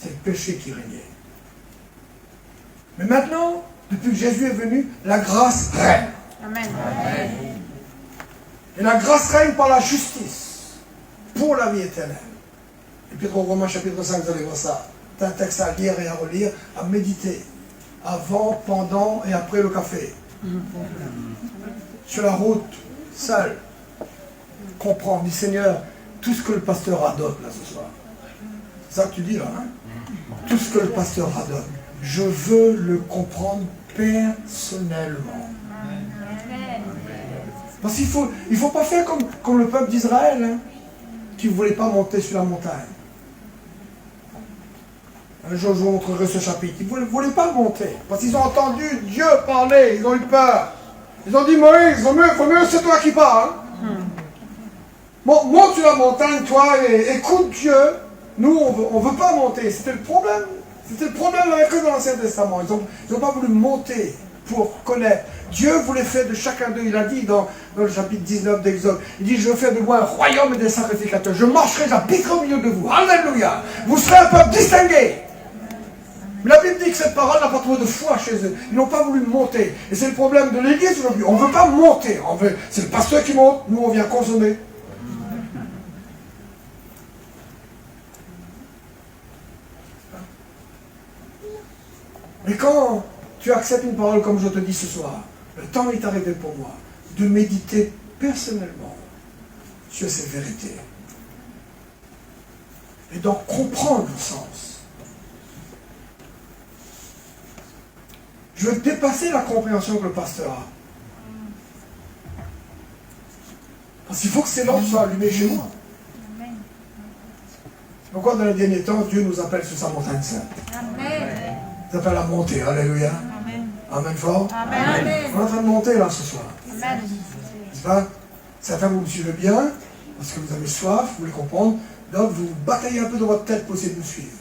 C'est le péché qui régnait. Mais maintenant, depuis que Jésus est venu, la grâce règne. Amen. Et la grâce règne par la justice. pour la vie éternelle. Épître aux Romains chapitre 5, vous allez voir ça. C'est un texte à lire et à relire, à méditer, avant, pendant et après le café. Sur la route, seul, comprendre, dit Seigneur, tout ce que le pasteur adopte là ce soir. C'est ça que tu dis là, hein? Tout ce que le pasteur adopte, je veux le comprendre personnellement. Parce qu'il ne faut pas faire comme le peuple d'Israël, hein, qui ne voulait pas monter sur la montagne. Un jour, je vous montrerai ce chapitre. Ils ne voulaient pas monter. Parce qu'ils ont entendu Dieu parler. Ils ont eu peur. Ils ont dit, Moïse, il faut mieux c'est toi qui parles. Bon, monte sur la montagne, toi, et écoute Dieu. Nous, on ne veut pas monter. C'était le problème. C'était le problème avec eux dans l'Ancien Testament. Ils n'ont pas voulu monter pour connaître. Dieu voulait faire de chacun d'eux, il a dit dans le chapitre 19 d'Exode, il dit, je veux faire de moi un royaume et des sacrificateurs. Je marcherai, j'habiterai au milieu de vous. Alléluia. Vous serez un peuple distingué. Mais la Bible dit que cette parole n'a pas trouvé de foi chez eux. Ils n'ont pas voulu monter. Et c'est le problème de l'Église aujourd'hui. On ne veut pas monter. C'est le pasteur qui monte, nous on vient consommer. Mais quand tu acceptes une parole comme je te dis ce soir, le temps est arrivé pour moi de méditer personnellement sur ces vérités. Et d'en comprendre le sens. Je veux dépasser la compréhension que le pasteur a. Parce qu'il faut que ces lampes soient allumées chez moi. C'est pourquoi dans les derniers temps, Dieu nous appelle sur sa montagne sainte. Amen. Il nous appelle à monter. Alléluia. Amen. Amen fort. Amen. On est en train de monter là ce soir. Amen. N'est-ce pas? Certains vous me suivez bien, parce que vous avez soif, vous voulez comprendre. D'autres, vous bataillez un peu dans votre tête pour essayer de nous suivre.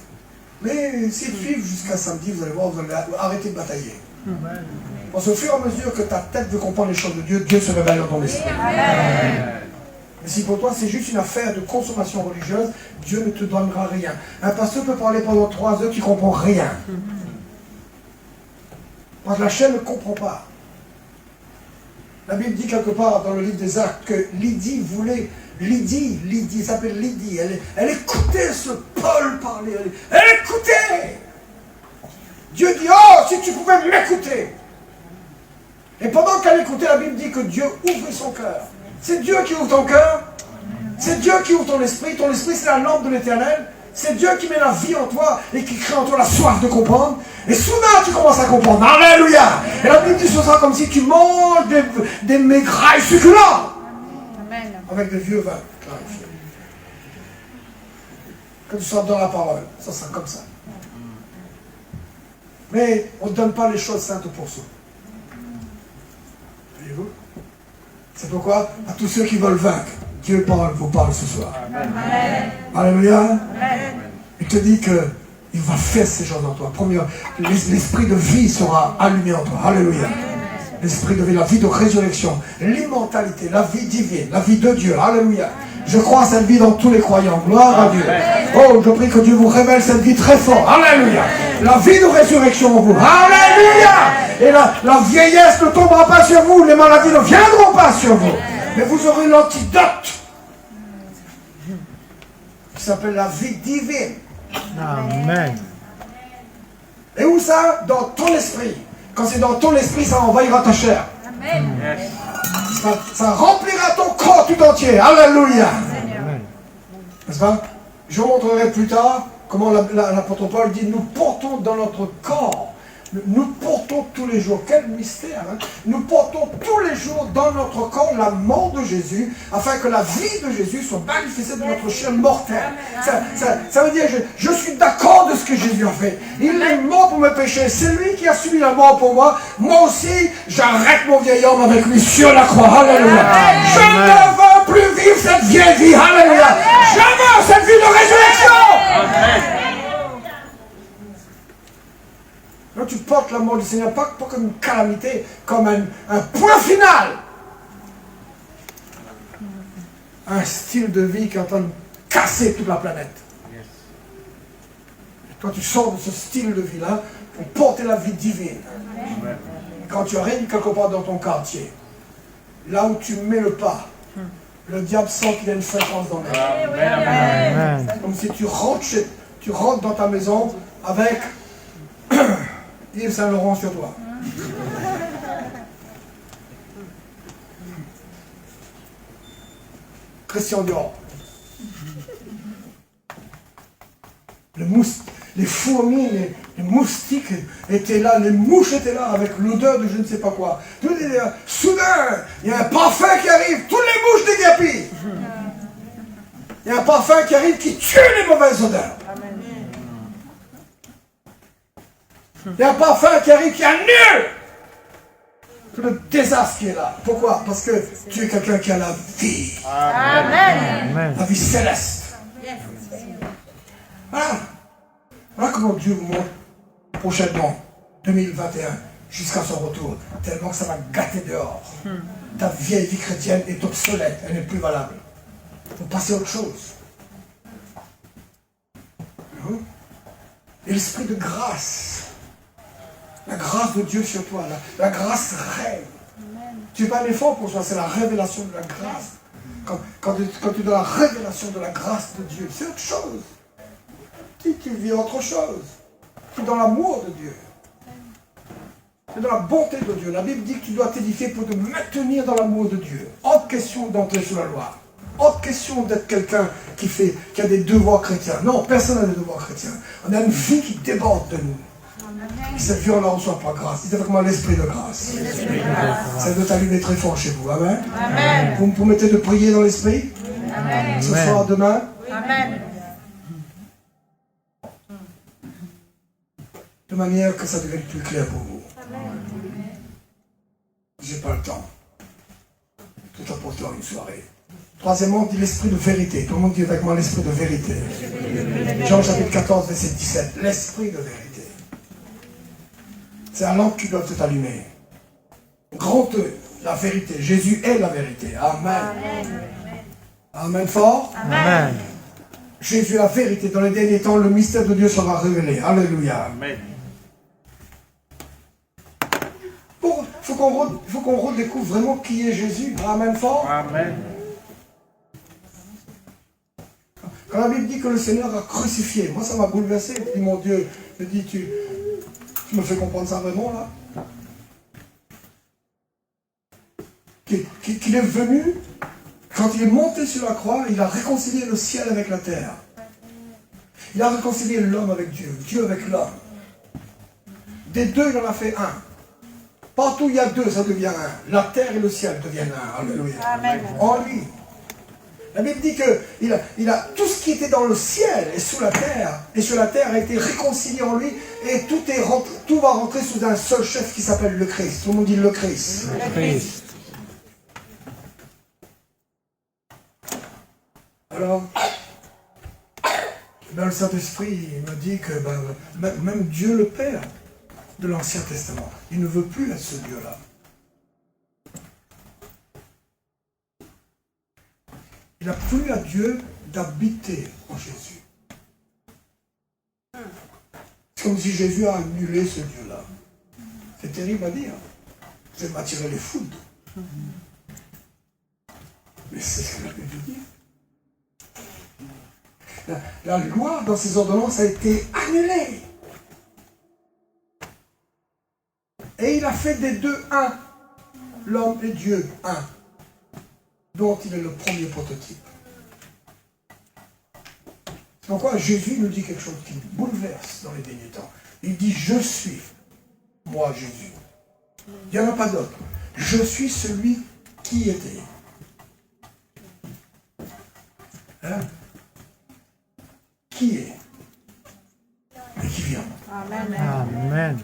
Mais s'ils suivent jusqu'à samedi, vous allez voir, vous allez arrêter de batailler. Parce qu'au fur et à mesure que ta tête veut comprendre les choses de Dieu, Dieu se révèle dans ton esprit. Mais si pour toi c'est juste une affaire de consommation religieuse, Dieu ne te donnera rien. Un pasteur peut parler pendant 3 heures, tu ne comprends rien. Parce que la chaîne ne comprend pas. La Bible dit quelque part dans le livre des Actes que Lydie, il s'appelle Lydie, elle écoutait ce Paul parler, elle écoutait. Dieu dit, oh, si tu pouvais m'écouter. Et pendant qu'elle écoutait, la Bible dit que Dieu ouvre son cœur. C'est Dieu qui ouvre ton cœur. C'est Dieu qui ouvre ton esprit. Ton esprit, c'est la lampe de l'Éternel. C'est Dieu qui met la vie en toi et qui crée en toi la soif de comprendre. Et soudain, tu commences à comprendre. Alléluia. Et la Bible dit ce sera comme si tu manges des maigrailles succulents. Amen. Avec des vieux vins clarifiés. Quand tu sors dans la parole, ça sera comme ça. Mais on ne donne pas les choses saintes pour soi. Voyez-vous? C'est pourquoi, à tous ceux qui veulent vaincre, Dieu vous parle ce soir. Amen. Alléluia. Amen. Il te dit qu'il va faire ces choses en toi. Première, l'esprit de vie sera allumé en toi. Alléluia. L'esprit de vie, la vie de résurrection, l'immortalité, la vie divine, la vie de Dieu. Alléluia. Je crois à cette vie dans tous les croyants. Gloire à Dieu. Oh, je prie que Dieu vous révèle cette vie très fort. Alléluia. La vie de résurrection en vous. Alléluia. Et la vieillesse ne tombera pas sur vous. Les maladies ne viendront pas sur vous. Mais vous aurez l'antidote qui s'appelle la vie divine. Amen. Et où ça? Dans ton esprit. Quand c'est dans ton esprit, ça envahira ta chair. Amen. Ça remplira ton corps tout entier. Alléluia. N'est-ce pas? Je vous montrerai plus tard comment l'apôtre Paul dit, nous portons dans notre corps, nous portons tous les jours, quel mystère, hein? Nous portons tous les jours dans notre corps la mort de Jésus, afin que la vie de Jésus soit manifestée de notre chair mortelle. Ça veut dire, je suis d'accord de ce que Jésus a fait. Il est mort pour mes péchés, c'est lui qui a subi la mort pour moi. Moi aussi, j'arrête mon vieil homme avec lui sur la croix. Alléluia. Je ne veux plus vivre cette vieille vie. Alléluia. Je veux cette vie de résurrection. Amen. Là, tu portes la mort du Seigneur, pas comme une calamité, comme un point final. Un style de vie qui est en train de casser toute la planète. Et toi, tu sors de ce style de vie-là pour porter la vie divine. Et quand tu règnes quelque part dans ton quartier, là où tu mets le pas, le diable sent qu'il y a une fréquence dans l'air. Amen. Comme si tu rentres dans ta maison avec Yves Saint-Laurent sur toi. Christian Dior. Les fourmis, les moustiques étaient là, les mouches étaient là avec l'odeur de je ne sais pas quoi. Soudain, il y a un parfum qui arrive, toutes les mouches déguerpissent. Il y a un parfum qui arrive qui tue les mauvaises odeurs. Il y a un parfum qui arrive qui annule tout le désastre qui est là. Pourquoi? Parce que tu es quelqu'un qui a la vie. Amen. La vie céleste. Voilà. Voilà comment Dieu vous montre prochainement, 2021, jusqu'à son retour. Tellement que ça va gâter dehors. Ta vieille vie chrétienne est obsolète, elle n'est plus valable. Il faut passer à autre chose. Et l'esprit de grâce. La grâce de Dieu sur toi, la grâce règne. Tu n'es pas un effort pour toi, c'est la révélation de la grâce. Quand tu es dans la révélation de la grâce de Dieu, c'est autre chose. Tu vis autre chose. Tu es dans l'amour de Dieu. Tu es dans la bonté de Dieu. La Bible dit que tu dois t'édifier pour te maintenir dans l'amour de Dieu. Autre question d'entrer sous la loi. Autre question d'être quelqu'un qui a des devoirs chrétiens. Non, personne n'a des devoirs chrétiens. On a une vie qui déborde de nous. Et cette vie, on ne la reçoit pas grâce. Dites avec moi l'esprit de grâce. Ça doit t'allumer très fort chez vous. Amen. Amen. Vous me promettez de prier dans l'esprit? Amen. Ce soir, demain? Amen. De manière que ça devienne plus clair pour vous. J'ai pas le temps. Tout apporter en une soirée. Troisièmement, on dit l'esprit de vérité. Tout le monde dit avec moi l'esprit de vérité. Jean chapitre 14, verset 17. L'esprit de vérité. C'est la lampe qui doit être allumée. Grand E, la vérité. Jésus est la vérité. Amen. Amen fort. Amen. Jésus est la vérité. Dans les derniers temps, le mystère de Dieu sera révélé. Alléluia. Amen. Il faut qu'on redécouvre vraiment qui est Jésus. Amen fort. Amen. Quand la Bible dit que le Seigneur a crucifié, moi ça m'a bouleversé. Je dis, mon Dieu, je dis, tu me fais comprendre ça vraiment là? Qu'il est venu, quand il est monté sur la croix, il a réconcilié le ciel avec la terre. Il a réconcilié l'homme avec Dieu, Dieu avec l'homme. Des deux, il en a fait un. Partout où il y a deux, ça devient un. La terre et le ciel deviennent un. Alléluia. Amen. En lui. La Bible dit qu'il a tout ce qui était dans le ciel et sous la terre, et sur la terre a été réconcilié en lui, et tout va rentrer sous un seul chef qui s'appelle le Christ. Tout le monde dit le Christ. Le Christ. Alors, le Saint-Esprit me dit que même Dieu le Père de l'Ancien Testament, il ne veut plus être ce Dieu-là. Il n'a plus à Dieu d'habiter en Jésus. C'est comme si Jésus a annulé ce Dieu-là. C'est terrible à dire. Ça va m'attirer les foudres. Mais c'est ce que la Bible dit. La loi dans ses ordonnances a été annulée. Et il a fait des deux un. L'homme et Dieu un. Dont il est le premier prototype. C'est pourquoi Jésus nous dit quelque chose qui bouleverse dans les derniers temps. Il dit, je suis, moi Jésus. Il n'y en a pas d'autre. Je suis celui qui était. Hein? Qui est et qui vient. Amen. Amen.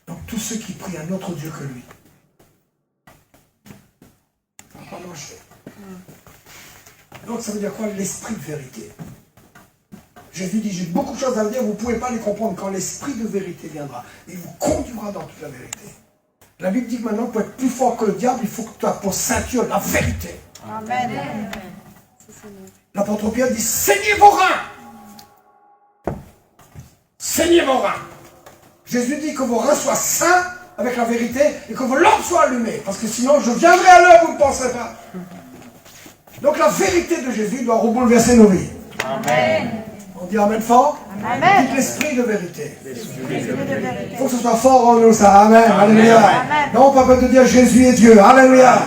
Donc tous ceux qui prient un autre Dieu que lui, ça va pas marcher. Donc ça veut dire quoi? L'esprit de vérité. Jésus dit, j'ai beaucoup de choses à dire, vous ne pouvez pas les comprendre. Quand l'esprit de vérité viendra, il vous conduira dans toute la vérité. La Bible dit que maintenant, pour être plus fort que le diable, il faut que tu aies pour ceinture la vérité. Amen. L'apôtre Pierre dit, saignez vos reins. Saignez vos reins. Jésus dit que vos reins soient sains avec la vérité et que vos lampes soient allumées. Parce que sinon, je viendrai à l'heure où vous ne penserez pas. Donc la vérité de Jésus doit rebouleverser nos vies. Amen. On dit Amen fort. Amen. Dites l'esprit de vérité. Il faut que ce soit fort en nous, ça. Amen. Alléluia. Non, pas besoin de dire Jésus est Dieu. Alléluia.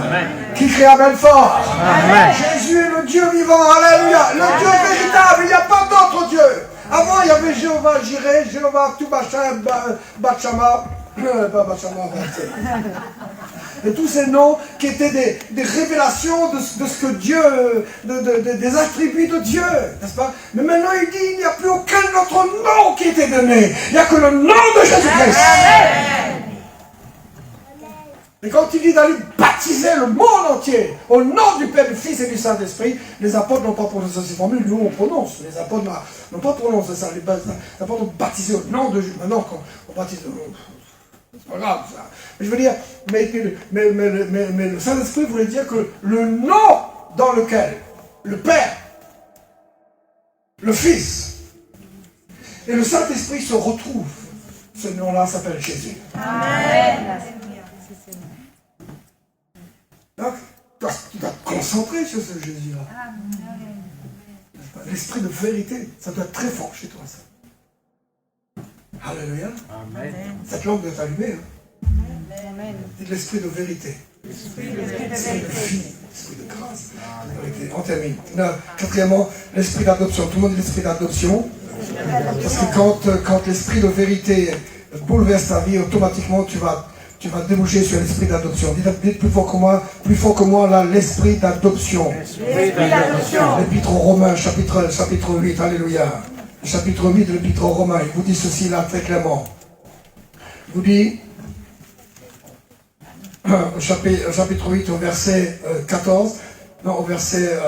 Qui crie Amen fort. Amen. Jésus est le Dieu vivant. Alléluia. Le Dieu véritable. Il n'y a pas d'autre Dieu. Avant, il y avait Jéhovah Jireh, Jéhovah Toubachin, Bachama. Et tous ces noms qui étaient des révélations de ce que Dieu, des attributs de Dieu, n'est-ce pas? Mais maintenant il dit, il n'y a plus aucun autre nom qui était donné. Il n'y a que le nom de Jésus-Christ. Et quand il dit d'aller baptiser le monde entier, au nom du Père, du Fils et du Saint-Esprit, les apôtres n'ont pas prononcé cette formule, nous on prononce. Les apôtres n'ont pas prononcé ça. Les apôtres ont baptisé au nom de Jésus. Maintenant, quand on baptise au nom, c'est pas grave ça. Mais je veux dire, mais le Saint-Esprit voulait dire que le nom dans lequel le Père, le Fils et le Saint-Esprit se retrouvent, ce nom-là s'appelle Jésus. Amen. Donc, tu dois te concentrer sur ce Jésus-là. L'esprit de vérité, ça doit être très fort chez toi, ça. Alléluia. Amen. Cette lampe doit être allumée. Hein. Amen. Dites l'esprit de vérité. L'esprit de vie, l'esprit de grâce. On termine. Quatrièmement, l'esprit d'adoption. Tout le monde dit l'esprit d'adoption. Parce que quand l'esprit de vérité bouleverse ta vie, automatiquement tu vas déboucher sur l'esprit d'adoption. Dites plus fort que moi, là, l'esprit d'adoption. L'esprit d'adoption. L'épître aux Romains, chapitre 8, alléluia. Chapitre 8 de l'épître aux Romains, il vous dit ceci là très clairement. Il vous dit, au chapitre 8, au verset 14, non, au verset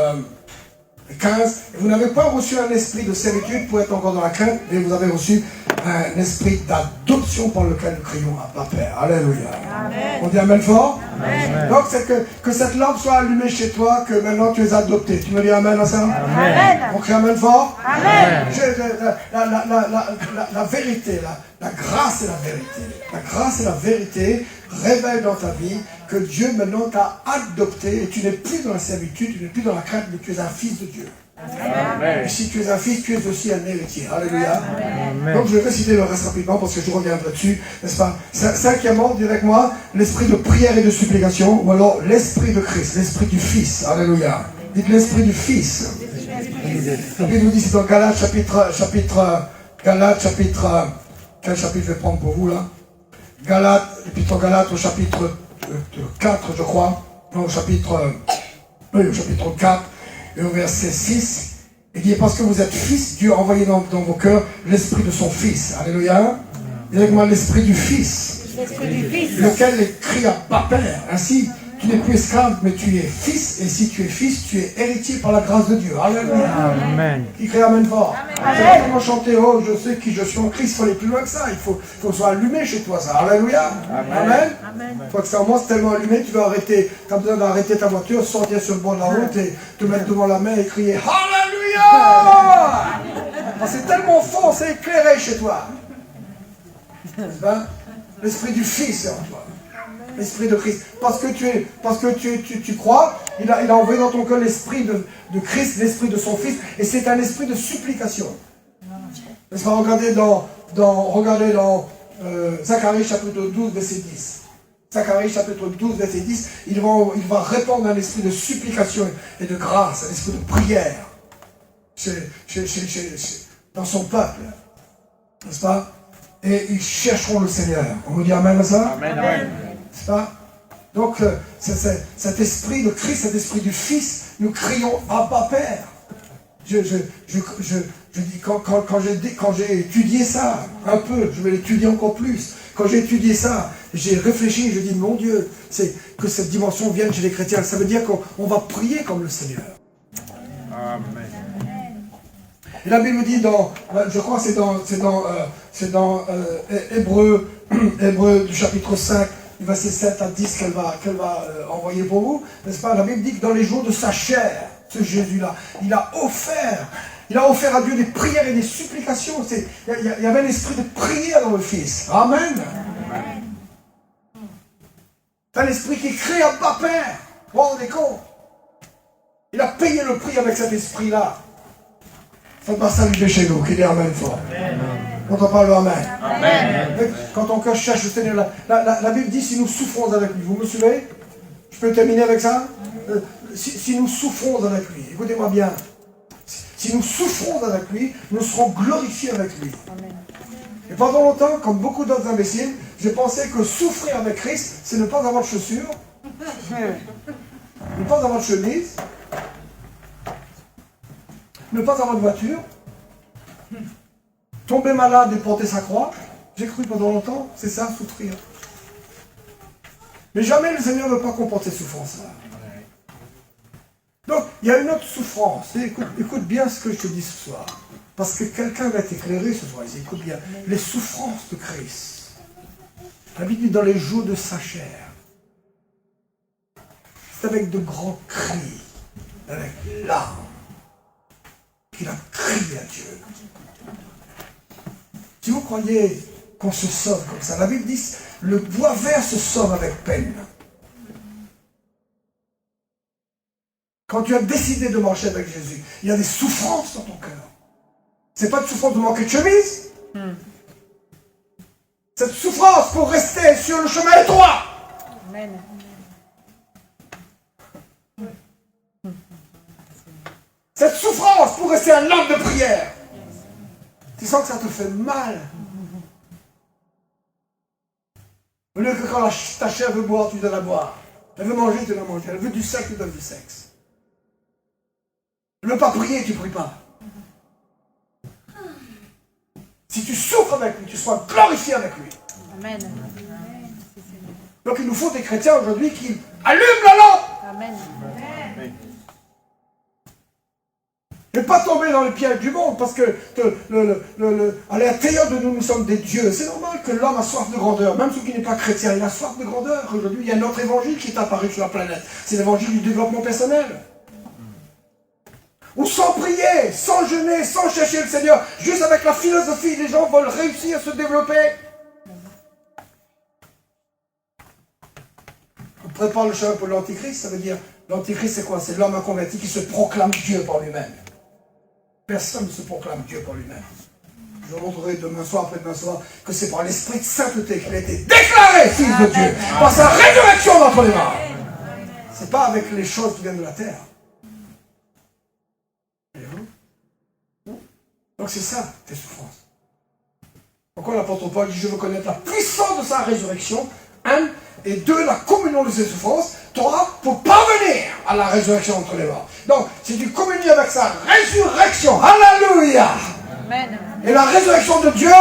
15, vous n'avez pas reçu un esprit de servitude pour être encore dans la crainte, mais vous avez reçu un esprit d'adoption par lequel nous crions à Papa Père. Alléluia. Amen. On dit Amen fort. Amen. Donc c'est que cette lampe soit allumée chez toi, que maintenant tu es adopté. Tu me dis Amen à ça? Amen. On crie Amen fort. Amen. La vérité, la grâce et la vérité. La grâce et la vérité révèlent dans ta vie que Dieu maintenant t'a adopté et tu n'es plus dans la servitude, tu n'es plus dans la crainte, mais tu es un fils de Dieu. Amen. Et si tu es un fils, tu es aussi un héritier. Alléluia. Amen. Donc je vais citer le reste rapidement parce que je reviendrai dessus, n'est-ce pas? Cinquièmement, dis avec moi, l'esprit de prière et de supplication, ou alors l'esprit de Christ, l'esprit du Fils. Alléluia. Dites l'esprit du Fils. La Bible nous dit, c'est dans Galates chapitre, quel chapitre je vais prendre pour vous là? L'épître Galates au chapitre 4, je crois. Non, au chapitre 4. Et au verset 6, il dit, parce que vous êtes fils, Dieu a envoyé dans vos cœurs l'esprit de son Fils. Alléluia. Dis avec moi l'esprit du Fils. L'esprit du Fils. Lequel crie à Papa Père. Ainsi, tu n'es plus esclave, mais tu es fils. Et si tu es fils, tu es héritier par la grâce de Dieu. Alléluia. Amen. Qui crie Amen fort. Amen. C'est pas seulement chanter, oh, je sais qui je suis en Christ. Il faut aller plus loin que ça. Il faut que ce soit allumé chez toi, ça. Alléluia. Amen. Il faut que ça commence tellement allumé, tu vas arrêter. Tu as besoin d'arrêter ta voiture, sortir sur le bord de la route et te mettre devant la main et crier Alléluia. C'est tellement fort, c'est éclairé chez toi. L'esprit du Fils est en toi. L'esprit de Christ. Parce que tu crois, il a envoyé dans ton cœur l'esprit de Christ, l'esprit de son Fils, et c'est un esprit de supplication. N'est-ce pas? Regardez dans Zacharie chapitre 12, verset 10. Zacharie chapitre 12, verset 10, il va répandre un esprit de supplication et de grâce, un esprit de prière dans son peuple. N'est-ce pas? Et ils chercheront le Seigneur. On vous dit Amen à ça? Amen. Amen. C'est pas? Donc, cet esprit de Christ, cet esprit du Fils, nous crions Abba Père. Je dis, quand j'ai étudié ça un peu, je vais l'étudier encore plus. Quand j'ai étudié ça, j'ai réfléchi, je dis, mon Dieu, c'est que cette dimension vienne chez les chrétiens. Ça veut dire qu'on va prier comme le Seigneur. Amen. Et la Bible dit je crois que c'est dans Hébreux du chapitre 5, verset 7 à 10 qu'elle va envoyer pour vous, n'est-ce pas? La Bible dit que dans les jours de sa chair, ce Jésus-là, il a offert à Dieu des prières et des supplications. Il y avait l'esprit de prière dans le Fils. Amen. Saint-Esprit qui crie à Abba Père. Vous vous rendez compte? Il a payé le prix avec cet esprit-là. Faites pas saluer chez nous, qu'il est Amen fort. Quand on parle Amen. Amen. Quand ton cœur cherche le Seigneur, la Bible dit si nous souffrons avec lui. Vous me suivez? Je peux terminer avec ça? Si nous souffrons avec lui, écoutez-moi bien. Si nous souffrons avec lui, nous serons glorifiés avec lui. Amen. Et pendant longtemps, comme beaucoup d'autres imbéciles, j'ai pensé que souffrir avec Christ, c'est ne pas avoir de chaussures, ne pas avoir de chemise, ne pas avoir de voiture, tomber malade et porter sa croix. J'ai cru pendant longtemps, c'est ça, souffrir. Mais jamais le Seigneur ne veut pas qu'on porte cette souffrance-là. Donc, il y a une autre souffrance. Écoute bien ce que je te dis ce soir. Parce que quelqu'un va t'éclairer ce soir. Écoute bien. Les souffrances de Christ. La Bible dit dans les jours de sa chair. C'est avec de grands cris, avec larmes, qu'il a crié à Dieu. Si vous croyez qu'on se sauve comme ça, la Bible dit le bois vert se sauve avec peine. Quand tu as décidé de marcher avec Jésus, il y a des souffrances dans ton cœur. Ce n'est pas de souffrance de manquer de chemise. Cette souffrance pour rester sur le chemin étroit. Amen. Cette souffrance pour rester un homme de prière. Tu sens que ça te fait mal. Au lieu que quand ta chair veut boire, tu dois la boire. Elle veut manger, tu dois manger. Elle veut du sexe, tu donnes du sexe. Elle ne veut pas prier, tu ne pries pas. Si tu souffres avec lui, tu seras glorifié avec lui. Amen. Donc il nous faut des chrétiens aujourd'hui qui allument la lampe. Amen. Et pas tomber dans le piège du monde, parce que à l'intérieur de nous, nous sommes des dieux. C'est normal que l'homme a soif de grandeur, même celui qui n'est pas chrétien, il a soif de grandeur. Aujourd'hui, il y a un autre évangile qui est apparu sur la planète. C'est l'évangile du développement personnel. Ou sans prier, sans jeûner, sans chercher le Seigneur, juste avec la philosophie, les gens veulent réussir à se développer. On prépare le chemin pour l'Antichrist, ça veut dire, l'Antichrist c'est quoi? C'est l'homme inconverti qui se proclame Dieu par lui-même. Personne ne se proclame Dieu par lui-même. Je vous montrerai demain soir, après-demain soir, que c'est par l'esprit de sainteté qu'il a été déclaré fils de Dieu, par sa résurrection d'entre les morts. C'est pas avec les choses qui viennent de la terre. Donc c'est ça, tes souffrances. Pourquoi l'apôtre Paul dit, je veux connaître la puissance de sa résurrection, 1, et 2, la communion de ses souffrances, 3, pour parvenir à la résurrection entre les morts. Donc, si tu communies avec sa résurrection, alléluia. Amen. Et la résurrection de Dieu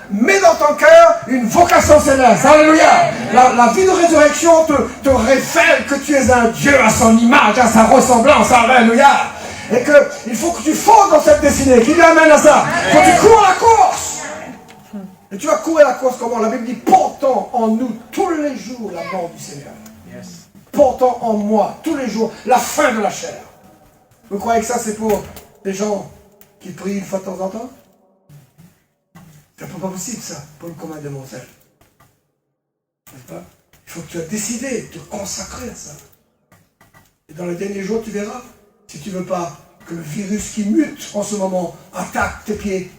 met dans ton cœur une vocation céleste, alléluia. La vie de résurrection te révèle que tu es un Dieu à son image, à sa ressemblance, alléluia. Et qu'il faut que tu fondes dans cette destinée. Qui lui amène à ça? Il faut que tu cours la course. Et tu vas courir la course comment? La Bible dit, portant en nous tous les jours la mort du Seigneur. Yes. Portant en moi tous les jours la fin de la chair. Vous croyez que ça c'est pour des gens qui prient une fois de temps en temps? C'est pas possible ça, pour le commun des mortels. N'est-ce pas? Il faut que tu aies décidé de te consacrer à ça. Et dans les derniers jours, tu verras. Si tu ne veux pas que le virus qui mute en ce moment attaque tes pieds.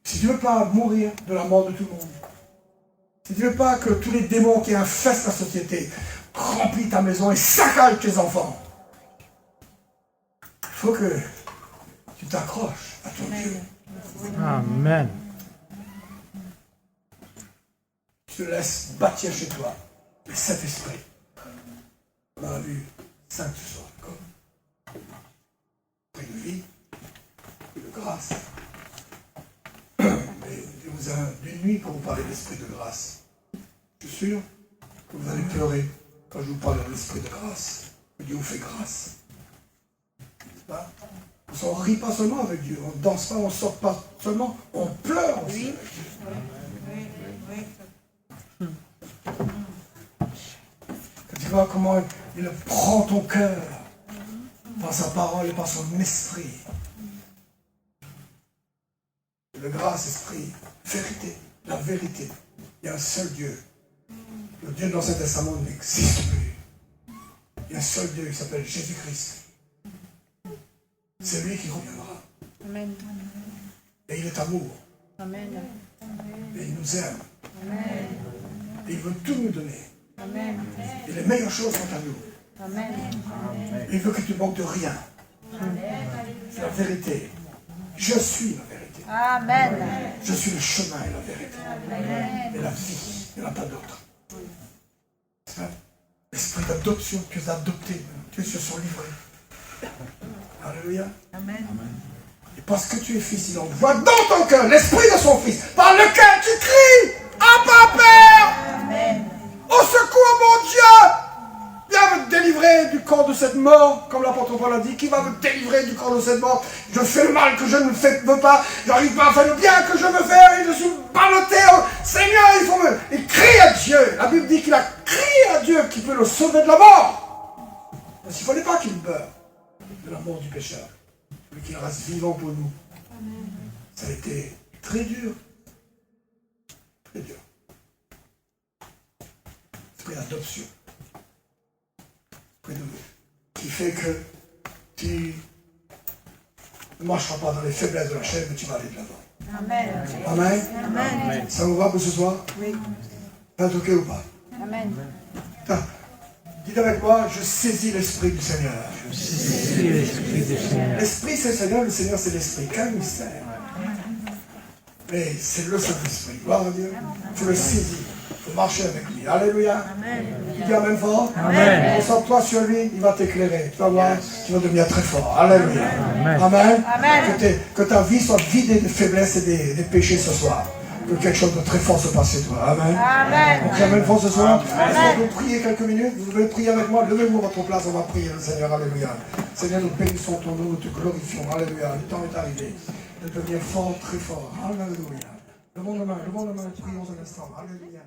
Si tu ne veux pas mourir de la mort de tout le monde. Si tu ne veux pas que tous les démons qui infestent la société remplissent ta maison et saccagent tes enfants. Il faut que tu t'accroches à ton Dieu. Amen. Tu te laisses bâtir chez toi le Saint-Esprit. On a vu 5 ce soir. Esprit de vie et de grâce. Mais il vous a d'une nuit pour vous parler de l'Esprit de grâce. Je suis sûr que vous allez pleurer quand je vous parle de l'Esprit de grâce. Que Dieu vous fait grâce. N'est-ce pas? On ne rit pas seulement avec Dieu, on ne danse pas, on ne sort pas seulement, on pleure aussi avec Dieu. Quand tu vois comment il prend ton cœur par sa parole et par son esprit. Le grâce, esprit, vérité, la vérité. Il y a un seul Dieu. Le Dieu de l'Ancien Testament n'existe plus. Il y a un seul Dieu, il s'appelle Jésus-Christ. C'est lui qui reviendra. Amen. Et il est amour. Amen. Et il nous aime. Amen. Et il veut tout nous donner. Amen. Et les meilleures choses sont à nous. Amen. Et il veut que tu manques de rien. C'est la vérité. Je suis la vérité. Amen. Je suis le chemin et la vérité. Et la vie. Il n'y en a pas d'autre. C'est l'esprit d'adoption, tu es adopté. Tu es sur son livret. Alléluia. Amen. Et parce que tu es fils, il envoie dans ton cœur l'esprit de son fils, par lequel tu cries, Abba Père. Amen. Au secours, mon Dieu. Viens me délivrer du corps de cette mort, comme l'apôtre Paul a dit. Qui va me délivrer du corps de cette mort? Je fais le mal que je ne veux pas. J'arrive pas à faire le bien que je veux faire. Et je suis ballotté. Oh, Seigneur, il faut me... Il crie à Dieu. La Bible dit qu'il a crié à Dieu qui peut le sauver de la mort. Parce qu'il ne fallait pas qu'il meure de la mort du pécheur. Mais qu'il reste vivant pour nous. Ça a été très dur. Très dur. Esprit d'adoption. Qui fait que tu ne marcheras pas dans les faiblesses de la chair, mais tu vas aller de l'avant. Amen. Amen. Amen. Ça vous va pour ce soir? Oui. T'as toqué ou pas? Amen. Dites avec moi, je saisis l'Esprit du Seigneur. Je saisis l'Esprit du Seigneur. L'Esprit c'est le Seigneur c'est l'Esprit. Quel mystère. Mais c'est le Saint-Esprit. Gloire à Dieu. Il faut le saisir. Il faut marcher avec lui. Alléluia. Amen. Tu dis Amen fort? Amen. Concentre-toi sur lui, il va t'éclairer. Tu vas voir, tu vas devenir très fort. Alléluia. Amen. Amen. Amen. Que ta vie soit vidée de faiblesses et des péchés ce soir. Que quelque chose de très fort se passe chez toi. Amen. Amen. Donc Amen fort ce soir. Amen. Est-ce qu'on peut prier quelques minutes? Vous voulez prier avec moi? Levez-vous à votre place, on va prier le Seigneur. Alléluia. Seigneur, nous bénissons ton nom, nous te glorifions. Alléluia. Le temps est arrivé de devenir fort, très fort. Alléluia. Levons la main, prions un instant. Alléluia.